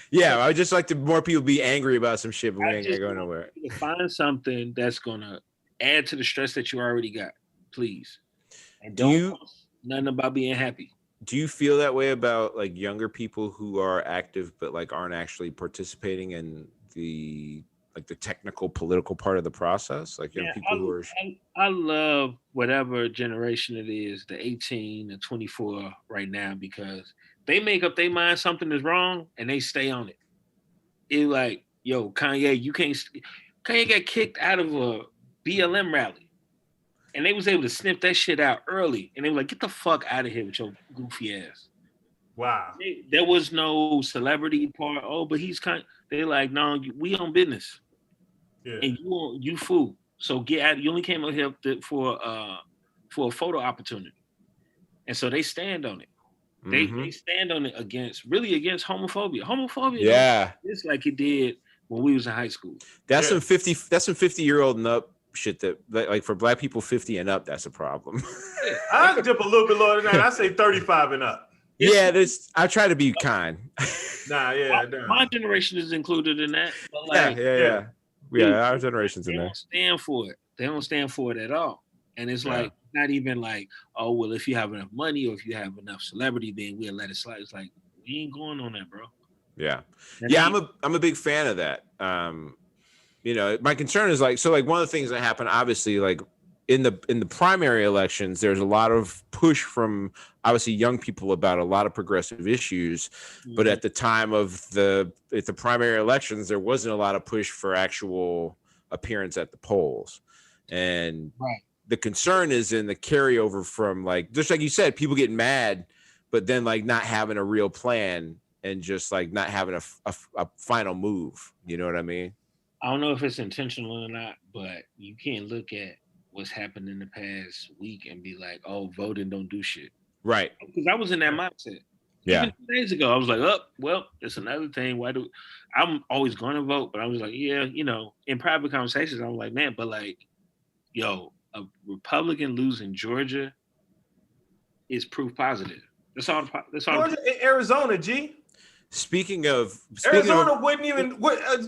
Yeah, I would just like to more people be angry about some shit, but we ain't gonna go nowhere. Find something that's gonna add to the stress that you already got, please. And don't nothing about being happy. Do you feel that way about like younger people who are active but like aren't actually participating in the technical political part of the process? Like young people who are. I love whatever generation it is, the 18 and 24 right now, because they make up their mind something is wrong and they stay on it. It's like, yo, Kanye got kicked out of a BLM rally, and they was able to snip that shit out early, and they were like, get the fuck out of here with your goofy ass. Wow. There was no celebrity part. Oh, but they're like, no, we on business. Yeah. And you fool. So get out. You only came out here for a photo opportunity. And so they stand on it. They stand on it against homophobia. Homophobia, it's like it did when we was in high school. That's some 50-year-old and up shit that like for black people 50 and up, that's a problem. I dip a little bit lower than that. I say 35 and up. Yeah, I try to be kind. Nah. My generation is included in that. But like, yeah, our generation's in there. They don't stand for it. They don't stand for it at all. And it's like not even like, oh well, if you have enough money or if you have enough celebrity, then we'll let it slide. It's like we ain't going on that, bro. Yeah, I'm a big fan of that. My concern is like one of the things that happened, obviously, like in the primary elections, there's a lot of push from obviously young people about a lot of progressive issues, but at the time of the primary elections, there wasn't a lot of push for actual appearance at the polls, and the concern is in the carryover from like just like you said, people getting mad, but then like not having a real plan and just like not having a final move. You know what I mean? I don't know if it's intentional or not, but you can't look at what's happened in the past week and be like, oh, voting don't do shit. Right. Because I was in that mindset. Yeah. Even 2 days ago, I was like, oh, well, it's another thing. I'm always going to vote, but I was like, yeah, in private conversations, I'm like, man, but like, yo, a Republican losing Georgia is proof positive. That's all. Georgia and Arizona, G. Arizona wouldn't even.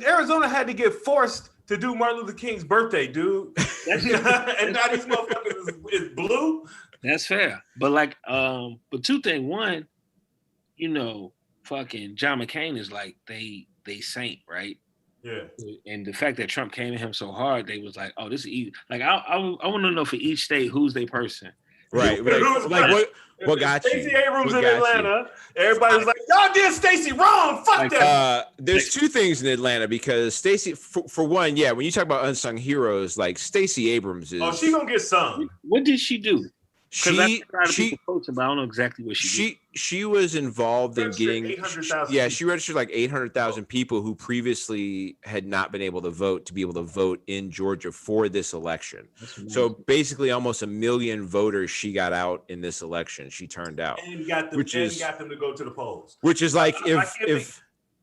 Arizona had to get forced to do Martin Luther King's birthday, dude. And now these motherfuckers is blue. That's fair, but like, but two things. One, fucking John McCain is like they saint, right? Yeah. And the fact that Trump came at him so hard, they was like, oh, this is easy. Like I want to know for each state who's their person. Right. What got you? Stacey Abrams in Atlanta. Everybody's like, y'all did Stacey wrong. Fuck that. There's two things in Atlanta because Stacey, for one, when you talk about unsung heroes, like Stacey Abrams is. Oh, she gonna get sung. What did she do? She posted, but I don't know exactly what she did. She was involved in getting 800,000 she registered like 800,000 people who previously had not been able to vote to be able to vote in Georgia for this election. So basically almost 1 million voters she got out in this election. She turned out. And got them to go to the polls. Which is like if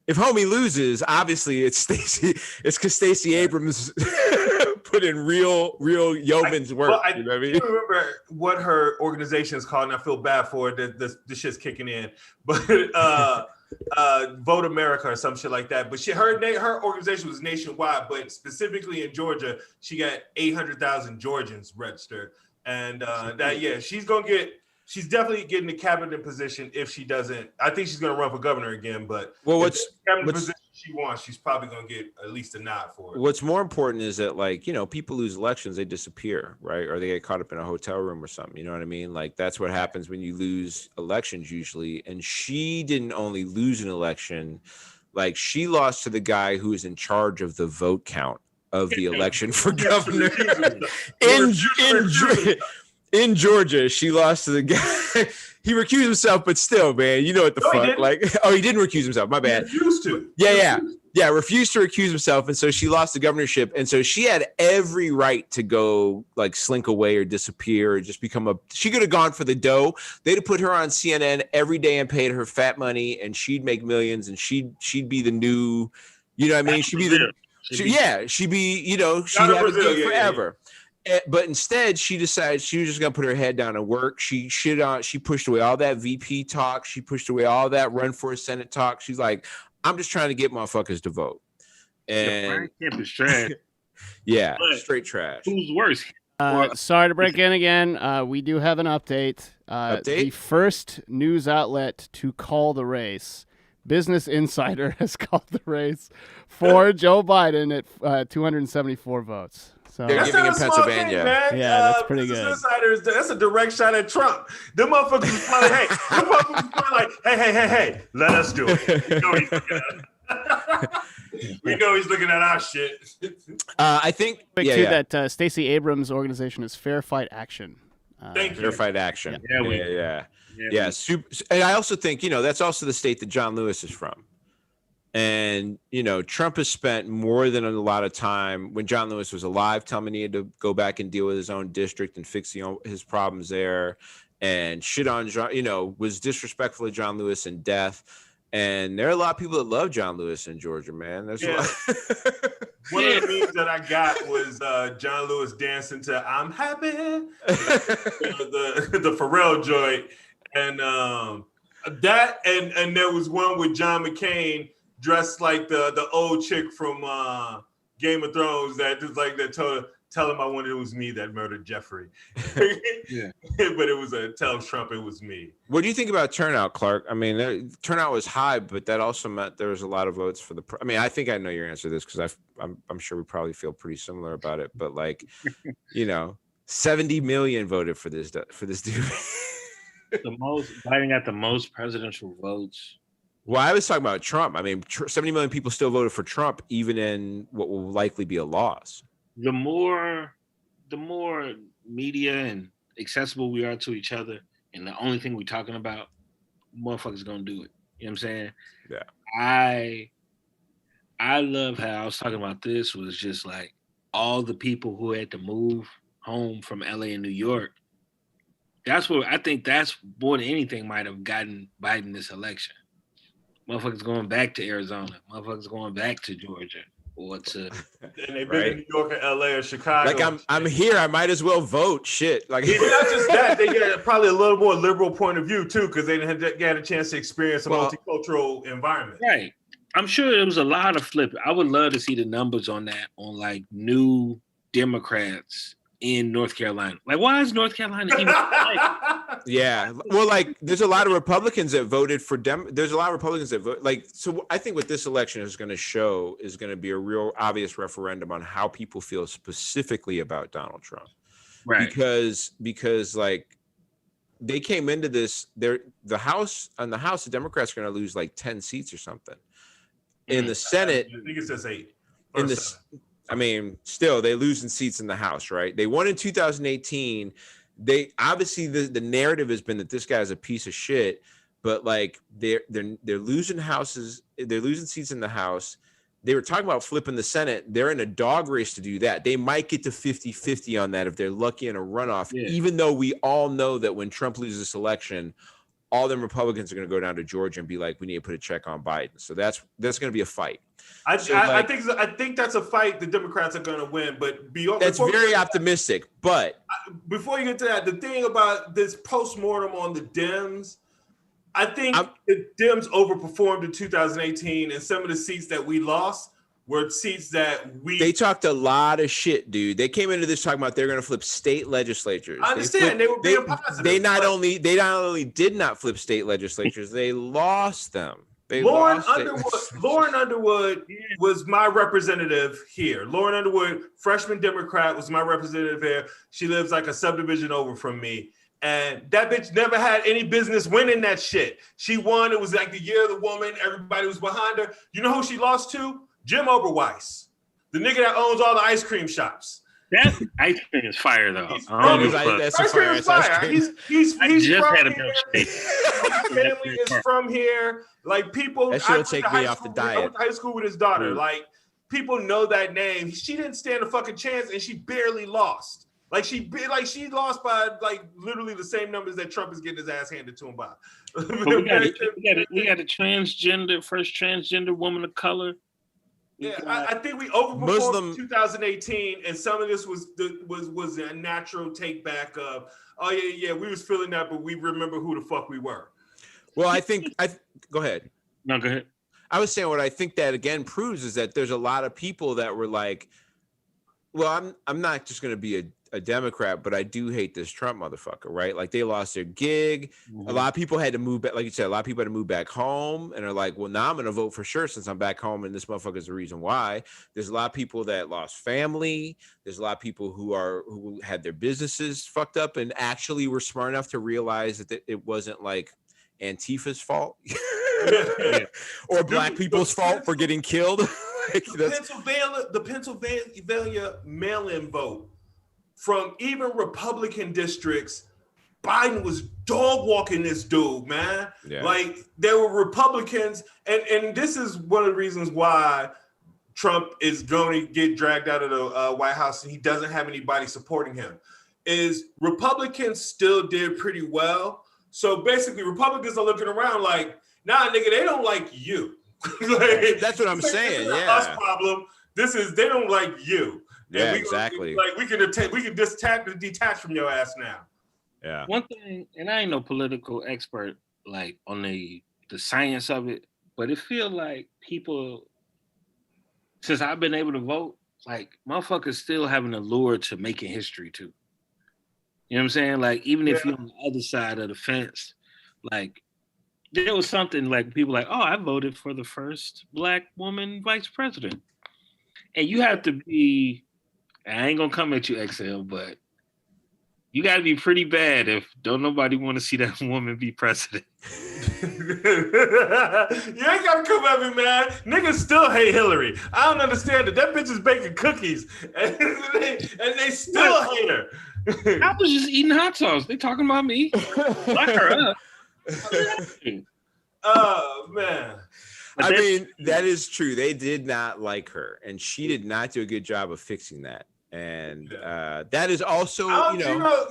homie loses, obviously it's because Stacey Abrams put in real yeoman's work. I don't remember what her organization is called, and I feel bad for it that this shit's kicking in. But Vote America or some shit like that. But her organization was nationwide, but specifically in Georgia, she got 800,000 Georgians registered, and she's definitely getting the cabinet position if she doesn't. I think she's going to run for governor again, but what's position she wants, she's probably going to get at least a nod for it. What's more important is that, like, people lose elections, they disappear, right? Or they get caught up in a hotel room or something. You know what I mean? Like, that's what happens when you lose elections usually. And she didn't only lose an election, like, she lost to the guy who is in charge of the vote count of the election for governor in Georgia. She lost to the guy. He recused himself, but still, man, you know what the fuck? He didn't recuse himself. My bad. He refused to. Yeah. Refused to recuse himself, and so she lost the governorship, and so she had every right to go like slink away or disappear or just become she could have gone for the dough. They'd have put her on CNN every day and paid her fat money, and she'd make millions, and she'd be the new, you know what I mean? She'd be she'd have a gig forever. But instead, she decided she was just gonna put her head down and work. She pushed away all that VP talk. She pushed away all that run for a Senate talk. She's like, I'm just trying to get motherfuckers to vote. And Kemp is trash. Yeah, straight trash. Who's worse? Sorry to break in again. We do have an update. The first news outlet to call the race, Business Insider, has called the race for Joe Biden at 274 votes. So they're giving in Pennsylvania. Thing, man. Yeah, that's pretty good. Insiders, that's a direct shot at Trump. Them motherfuckers like, hey, let us do it. We know he's looking at our shit. I think that Stacey Abrams' organization is Fair Fight Action. Thank you. Fair Fight Action. Yeah. And I also think, that's also the state that John Lewis is from. And, Trump has spent more than a lot of time when John Lewis was alive telling me he had to go back and deal with his own district and fix his problems there, and shit on John, was disrespectful of John Lewis in death. And there are a lot of people that love John Lewis in Georgia, man. There's a lot. One of the memes that I got was John Lewis dancing to "I'm Happy," the Pharrell joint, and that, and there was one with John McCain dressed like the old chick from Game of Thrones that just like that tell him I wanted it was me that murdered Jeffrey. Yeah, but it was tell Trump it was me. What do you think about turnout, Clark? I mean, turnout was high, but that also meant there was a lot of votes for the. I mean, I think I know your answer to this because I'm sure we probably feel pretty similar about it. But like, 70 million voted for this dude. the most biting at the most presidential votes. Well, I was talking about Trump. I mean, 70 million people still voted for Trump, even in what will likely be a loss. The more media and accessible we are to each other, and the only thing we're talking about, motherfuckers gonna do it. You know what I'm saying? Yeah. I love how I was talking about this was just like all the people who had to move home from LA and New York. That's what I think that's more than anything might have gotten Biden this election. Motherfuckers going back to Arizona, motherfuckers going back to Georgia. Or to and they've been in New York or LA or Chicago. Like I'm here. I might as well vote. Shit. Like it's not just that, they get probably a little more liberal point of view too, because they didn't get a chance to experience a multicultural environment. Right. I'm sure it was a lot of flipping. I would love to see the numbers on that, on like new Democrats in North Carolina. Like, why is North Carolina even? Yeah. Well, like, there's a lot of Republicans that voted for There's a lot of Republicans that vote. Like, so I think what this election is going to show is going to be a real obvious referendum on how people feel specifically about Donald Trump. Right. Because like they came into this, the House, the Democrats are going to lose like 10 seats or something. In the Senate, I think it says 8. In the, I mean, still they losing seats in the House, right? They won in 2018. They obviously the narrative has been that this guy's a piece of shit, but like they're losing houses, they're losing seats in the House. They were talking about flipping the Senate. They're in a dog race to do that. They might get to 50-50 on that if they're lucky in a runoff, even though we all know that when Trump loses this election, all them Republicans are going to go down to Georgia and be like, we need to put a check on Biden. So that's going to be a fight. I think that's a fight the Democrats are going to win, but that's very optimistic. But before you get to that, the thing about this postmortem on the Dems, I think the Dems overperformed in 2018, and some of the seats that we lost were seats that they talked a lot of shit, dude. They came into this talking about they're going to flip state legislatures. I understand they were being positive. They not only did not flip state legislatures, they lost them. Lauren Underwood was my representative here. Lauren Underwood, freshman Democrat, was my representative here. She lives like a subdivision over from me. And that bitch never had any business winning that shit. She won. It was like the year of the woman. Everybody was behind her. You know who she lost to? Jim Oberweis, the nigga that owns all the ice cream shops. That ice cream is fire, though. Ice cream is fire. He's from here. His family is from here. Like people, that shit'll take me off the diet. I went to high school with his daughter. Like people know that name. She didn't stand a fucking chance, and she barely lost. She lost by like literally the same numbers that Trump is getting his ass handed to him by. We got a first transgender woman of color. Yeah, I think we overperformed in 2018, and some of this was a natural take back of, we was feeling that, but we remember who the fuck we were. Well, go ahead. No, go ahead. I was saying what I think that again proves is that there's a lot of people that were like, well, I'm not just going to be a Democrat, but I do hate this Trump motherfucker, right? Like they lost their gig. Mm-hmm. A lot of people had to move back. Like you said, a lot of people had to move back home and are like, well, now I'm going to vote for sure since I'm back home. And this motherfucker is the reason why. There's a lot of people that lost family. There's a lot of people who had their businesses fucked up and actually were smart enough to realize that it wasn't like Antifa's fault or black people's fault for getting killed. The Pennsylvania mail-in vote from even Republican districts, Biden was dog walking this dude, man. Yeah. Like there were Republicans, and this is one of the reasons why Trump is going to get dragged out of the White House and he doesn't have anybody supporting him. Is Republicans still did pretty well. So basically Republicans are looking around like, nah, nigga, they don't like you. That's what I'm saying. Yeah. Us problem. They don't like you. Yeah, we exactly. Like we can just detach from your ass now. Yeah. One thing, and I ain't no political expert like on the science of it, but it feel like people, since I've been able to vote, like motherfuckers still having a lure to making history too. You know what I'm saying? Like even if you're on the other side of the fence, like there was something like people like, oh, I voted for the first Black woman vice president. And you have to be, I ain't gonna come at you, XL, but you gotta be pretty bad if don't nobody want to see that woman be president. You ain't gotta come at me, man. Niggas still hate Hillary. I don't understand it. That bitch is baking cookies, and they still hate her. I was just eating hot sauce. They talking about me. Lock her up. Oh man. I mean, that is true. They did not like her, and she did not do a good job of fixing that. And that is also,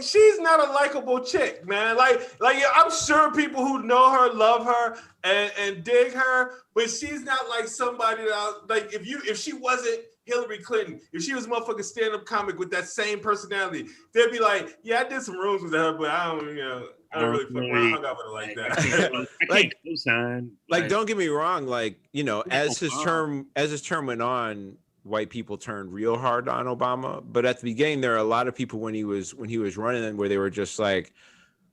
she's not a likable chick, man. Like I'm sure people who know her love her and dig her, but she's not like somebody that like if she wasn't Hillary Clinton, if she was a motherfucking stand-up comic with that same personality, they'd be like, yeah, I did some rooms with her, but I don't really fuck around. I hung out with her like that. I can't co-sign. Like, don't get me wrong. Like, as his term went on, white people turned real hard on Obama. But at the beginning, there are a lot of people when he was running, where they were just like,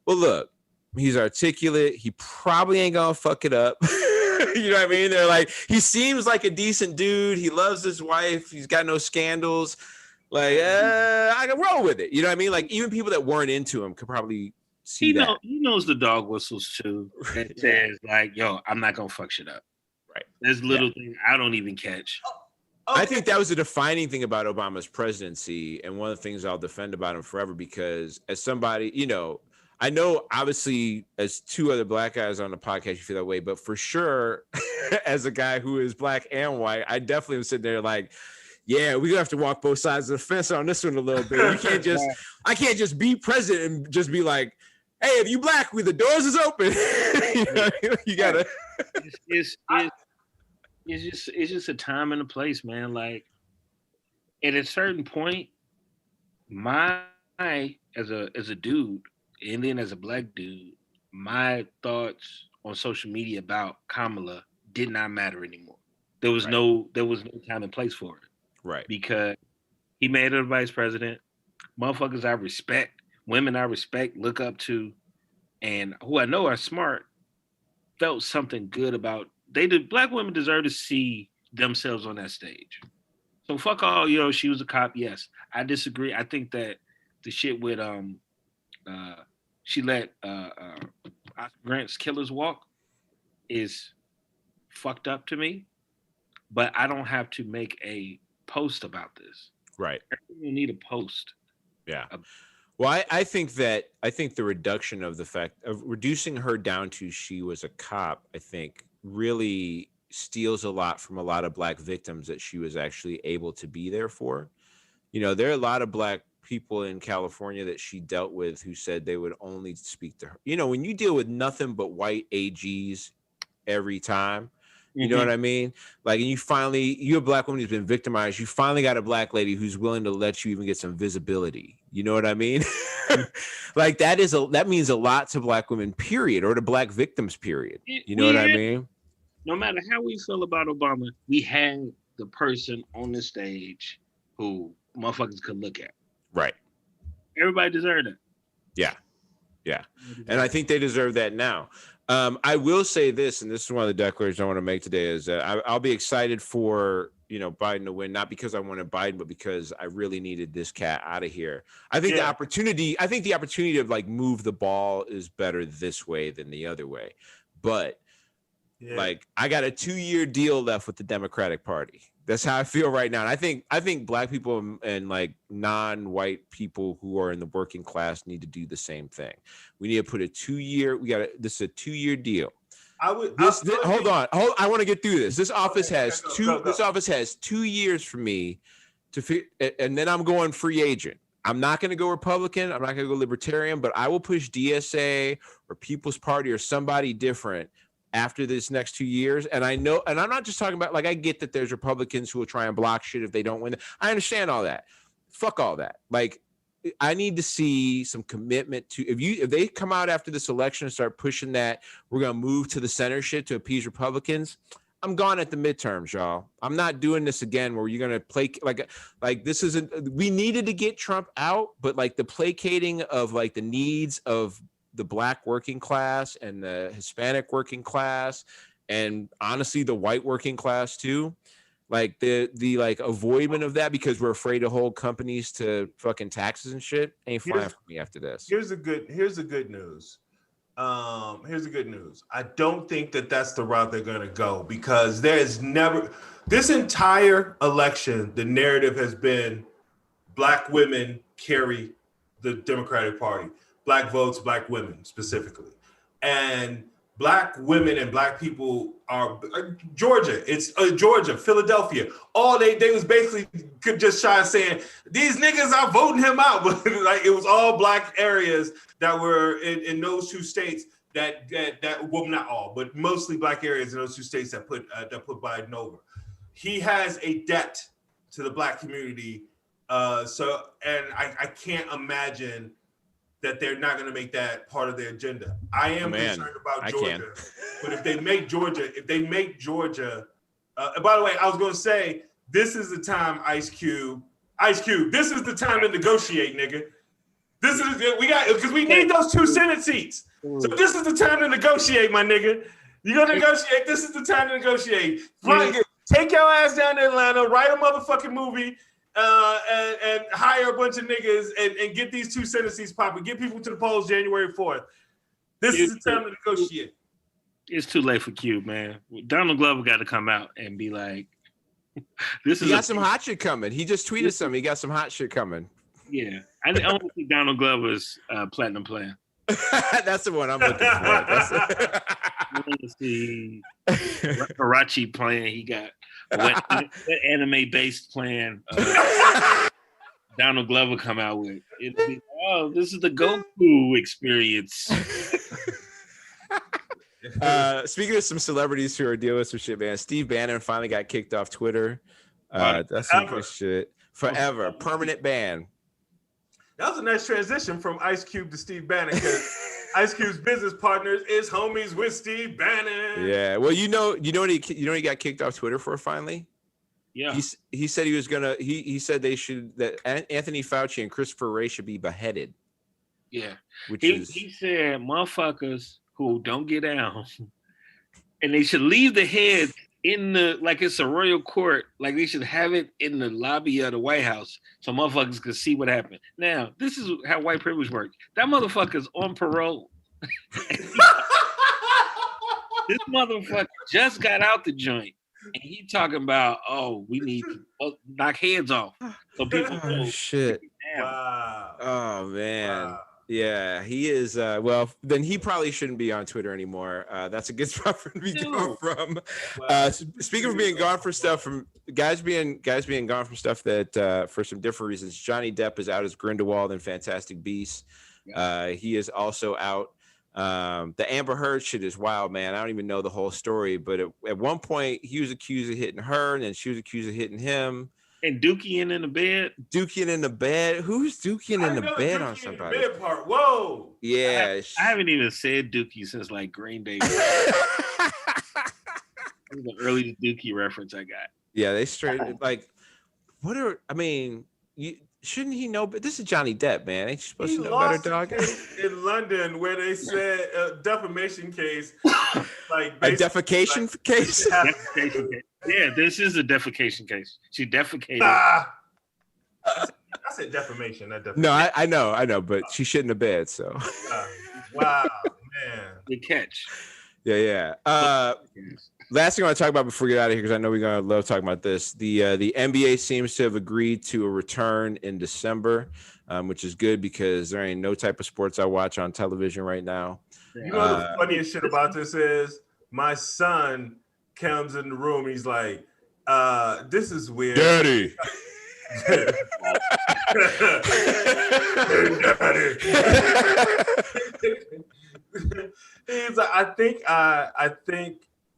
well, look, he's articulate. He probably ain't gonna fuck it up. You know what I mean? They're like, he seems like a decent dude. He loves his wife. He's got no scandals. Like, I can roll with it. You know what I mean? Like, even people that weren't into him could probably see that. He knows the dog whistles too. That says like, yo, I'm not gonna fuck shit up. Right. There's little things I don't even catch. I think that was a defining thing about Obama's presidency, and one of the things I'll defend about him forever, because as somebody, I know obviously as two other Black guys on the podcast, you feel that way, but for sure, as a guy who is Black and white, I definitely was sitting there like, yeah, we're gonna have to walk both sides of the fence on this one a little bit. I can't just be president and just be like, hey, if you Black, the doors is open. You gotta. It's just a time and a place, man. Like at a certain point, as a dude, and then as a Black dude, my thoughts on social media about Kamala did not matter anymore. There was no time and place for it. Right. Because he made her vice president. Motherfuckers I respect, women I respect, look up to, and who I know are smart, felt something good about. Black women deserve to see themselves on that stage. So fuck all, she was a cop. Yes, I disagree. I think that the shit with she let Oscar Grant's killers walk is fucked up to me. But I don't have to make a post about this. Right. You need a post. Yeah. Well, I think the reduction of the fact of reducing her down to she was a cop, I think really steals a lot from a lot of Black victims that she was actually able to be there for. There are a lot of Black people in California that she dealt with who said they would only speak to her. When you deal with nothing but white AGs every time, you know what I mean? Like, and you're a Black woman who's been victimized. You finally got a Black lady who's willing to let you even get some visibility. You know what I mean? Like that means a lot to Black women, period, or to Black victims, period. You know what I mean? No matter how we feel about Obama, we had the person on the stage who motherfuckers could look at. Right. Everybody deserved it. Yeah. Yeah. And I think they deserve that now. I will say this, and this is one of the declarations I want to make today, is that I'll be excited for Biden to win, not because I wanted Biden, but because I really needed this cat out of here. I think the opportunity to like move the ball is better this way than the other way. But like, I got a 2-year deal left with the Democratic Party. That's how I feel right now. And I think Black people and like non-white people who are in the working class need to do the same thing. We need to put this is a 2-year deal. Hold on. I want to get through this. This office has This office has 2 years for me and then I'm going free agent. I'm not going to go Republican. I'm not going to go Libertarian, but I will push DSA or People's Party or somebody different after this next 2 years. And I know, and I'm not just talking about, like, I get that there's Republicans who will try and block shit if they don't win. I understand all that. Fuck all that. Like, I need to see some commitment to, if they come out after this election and start pushing that we're going to move to the center shit to appease Republicans, I'm gone at the midterms, y'all. I'm not doing this again where you're going to play like this isn't, we needed to get Trump out, but like the placating of like the needs of the Black working class and the Hispanic working class, and honestly the white working class too, like the like avoidment of that because we're afraid to hold companies to fucking taxes and shit ain't flying for me after this. Here's the good news. Here's the good news. I don't think that that's the route they're going to go, because there is never, this entire election, the narrative has been Black women carry the Democratic Party. Black votes, Black women specifically. And Black women and Black people are Georgia. It's Georgia, Philadelphia. All they was basically could just try saying these niggas are voting him out, but like it was all Black areas that were in those two states that well, not all, but mostly Black areas in those two states that put Biden over. He has a debt to the Black community, so I can't imagine that they're not going to make that part of their agenda. I am concerned about Georgia, but if they make Georgia, by the way, I was going to say, this is the time, Ice Cube, this is the time to negotiate, nigga. Because we need those 2 Senate seats. So this is the time to negotiate, my nigga. You're going to negotiate. This is the time to negotiate. Take your ass down to Atlanta, write a motherfucking movie, and hire a bunch of niggas and get these 2 Senate seats popping. Get people to the polls January 4th. This is the time to negotiate. It's too late for Cube, man. Donald Glover got to come out and be like, "This is." He got some hot shit coming. He just tweeted something. He got some hot shit coming. Yeah, I want to see Donald Glover's platinum plan. That's the one I'm looking for. I want to see Karachi plan. He got what anime-based plan. Donald Glover come out with. This is the GOOOO experience. Speaking of some celebrities who are dealing with some shit, man, Steve Bannon finally got kicked off Twitter. That's some good shit. Forever, permanent ban. That was a nice transition from Ice Cube to Steve Bannon, because Ice Cube's business partners is homies with Steve Bannon. Yeah, well, you know what he got kicked off Twitter for finally. Yeah, he said he was gonna. He said that Anthony Fauci and Christopher Wray should be beheaded. Yeah, he said motherfuckers who don't get down, and they should leave the head in like it's a royal court, like they should have it in the lobby of the White House so motherfuckers can see what happened. Now, this is how white privilege works. That motherfucker's on parole. This motherfucker just got out the joint, and he talking about, we need to knock heads off. So people know. Shit. Wow. Oh, man. Wow. Yeah, he is. Well, then he probably shouldn't be on Twitter anymore. That's a good spot for him to be gone from. Speaking of being gone for stuff, from guys being gone from stuff that for some different reasons. Johnny Depp is out as Grindelwald in Fantastic Beasts. He is also out. The Amber Heard shit is wild, man. I don't even know the whole story, but at one point he was accused of hitting her, and then she was accused of hitting him. And Dookie in the bed. Dookie in the bed. Who's Dookie in the bed on somebody? In the bed part. Whoa. Yeah. I haven't even said Dookie since like Green Day. That was the earliest Dookie reference I got. Yeah, they straight like. Shouldn't he know? But this is Johnny Depp, man. Ain't you supposed to know better, dog? In London, where they said defamation case, like a defecation case. Defecation case. Yeah, this is a defecation case. She defecated. I said defamation, not defamation. No, I know, but she shit in the bed, so. Wow, man. Good catch. Yeah. Last thing I want to talk about before we get out of here, because I know we're going to love talking about this. The NBA seems to have agreed to a return in December, which is good because there ain't no type of sports I watch on television right now. You know the funniest shit about this is my son comes in the room. He's like, this is weird. Daddy. Hey, Daddy. He's like, I think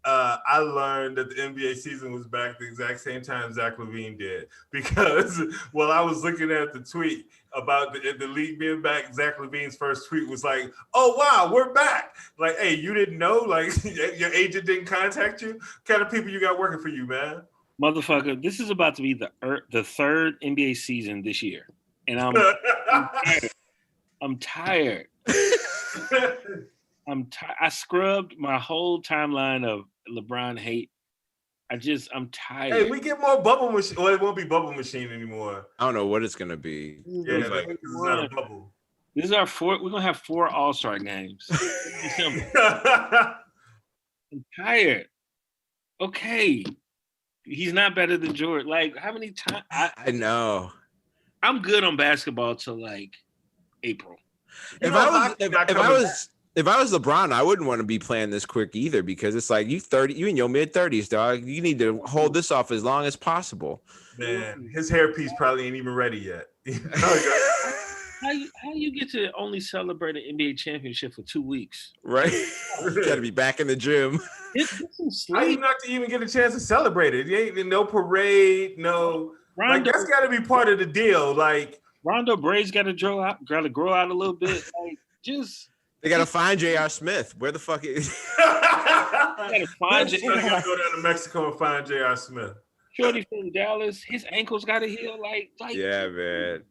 I learned that the NBA season was back the exact same time Zach LaVine did, because while I was looking at the tweet about the league being back, Zach LaVine's first tweet was like, "Oh wow, we're back!" Like, hey, you didn't know? Like, your agent didn't contact you? What kind of people you got working for you, man? Motherfucker, this is about to be the third NBA season this year, and I'm tired. I scrubbed my whole timeline of LeBron hate. I'm tired. Hey, we get more bubble machine. Well, it won't be bubble machine anymore. I don't know what it's gonna be. Yeah, like, this is not a bubble. This is our fourth. We're gonna have 4 All-Star games. I'm tired. Okay, he's not better than Jordan. Like, how many times? I know. I'm good on basketball till like April. If I was LeBron, I wouldn't want to be playing this quick either, because it's like you in your mid-30s, dog. You need to hold this off as long as possible. Man, his hairpiece probably ain't even ready yet. How you get to only celebrate an NBA championship for 2 weeks? Right? You got to be back in the gym. How you not to even get a chance to celebrate it? You ain't no parade, no. Rondo, like, that's got to be part of the deal. Like, Rondo braids got to grow out a little bit. Like, they got to find J.R. Smith. Where the fuck is? Gotta find J.R. Gotta go down to Mexico and find J.R. Smith. Shorty from Dallas, his ankles got to heal. Like yeah, man.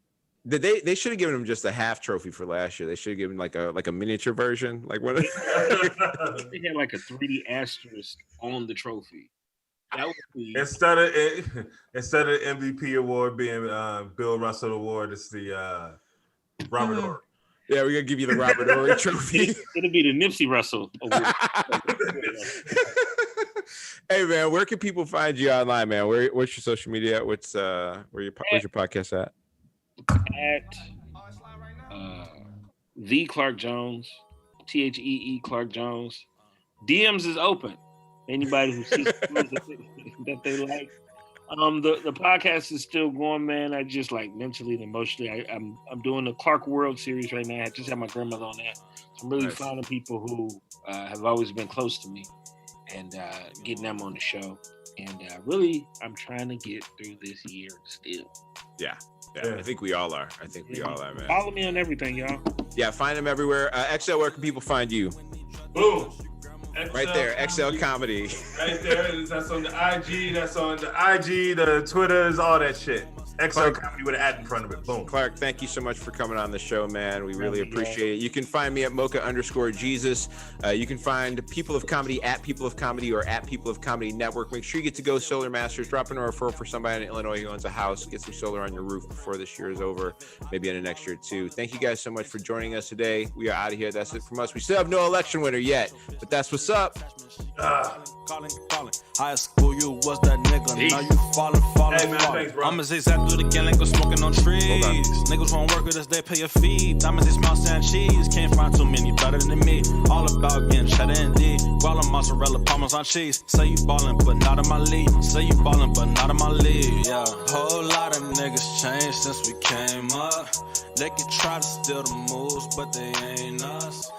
They should have given him just a half trophy for last year. They should have given like a miniature version, like one. They had like a 3D asterisk on the trophy. That would be... instead of the MVP award being Bill Russell Award, it's the Robert Horry. Yeah, we're gonna give you the Robert Horry trophy. It'll be the Nipsey Russell Award. Hey man, where can people find you online, man? What's your social media? Where's your podcast at? At the Clark Jones, THEE Clark Jones. DMs is open. Anybody who sees that they like. The podcast is still going, man. I just like mentally and emotionally. I'm doing the Clark World series right now. I just had my grandmother on that. So I'm really finding people who have always been close to me and getting them on the show. And really, I'm trying to get through this year still. Yeah. I think we all are. Man. Follow me on everything, y'all. Yeah, find them everywhere. XL, where can people find you? Boom. XL right there, XL Comedy. Right there. That's on the IG. The Twitters, all that shit. XL Comedy with an ad in front of it. Boom. Clark, thank you so much for coming on the show, man. We really appreciate it. You can find me at Mocha_Jesus. You can find People of Comedy at People of Comedy or at People of Comedy Network. Make sure you get to go Solar Masters. Drop in a referral for somebody in Illinois who owns a house. Get some solar on your roof before this year is over. Maybe in the next year too. Thank you guys so much for joining us today. We are out of here. That's it from us. We still have no election winner yet, but that's what's up. Calling. High school, you was that nigga. Now you falling. Hey, man, thanks, bro. I'ma zigzag through the gang like we're smoking on trees. Niggas won't work with us, they pay a fee. Diamonds is mouse and cheese. Can't find too many better than me. All about getting cheddar and D. Guala, mozzarella, parmesan on cheese. Say you ballin', but not in my league. Say you ballin', but not in my league. Yeah, whole lot of niggas changed since we came up. They could try to steal the moves, but they ain't us.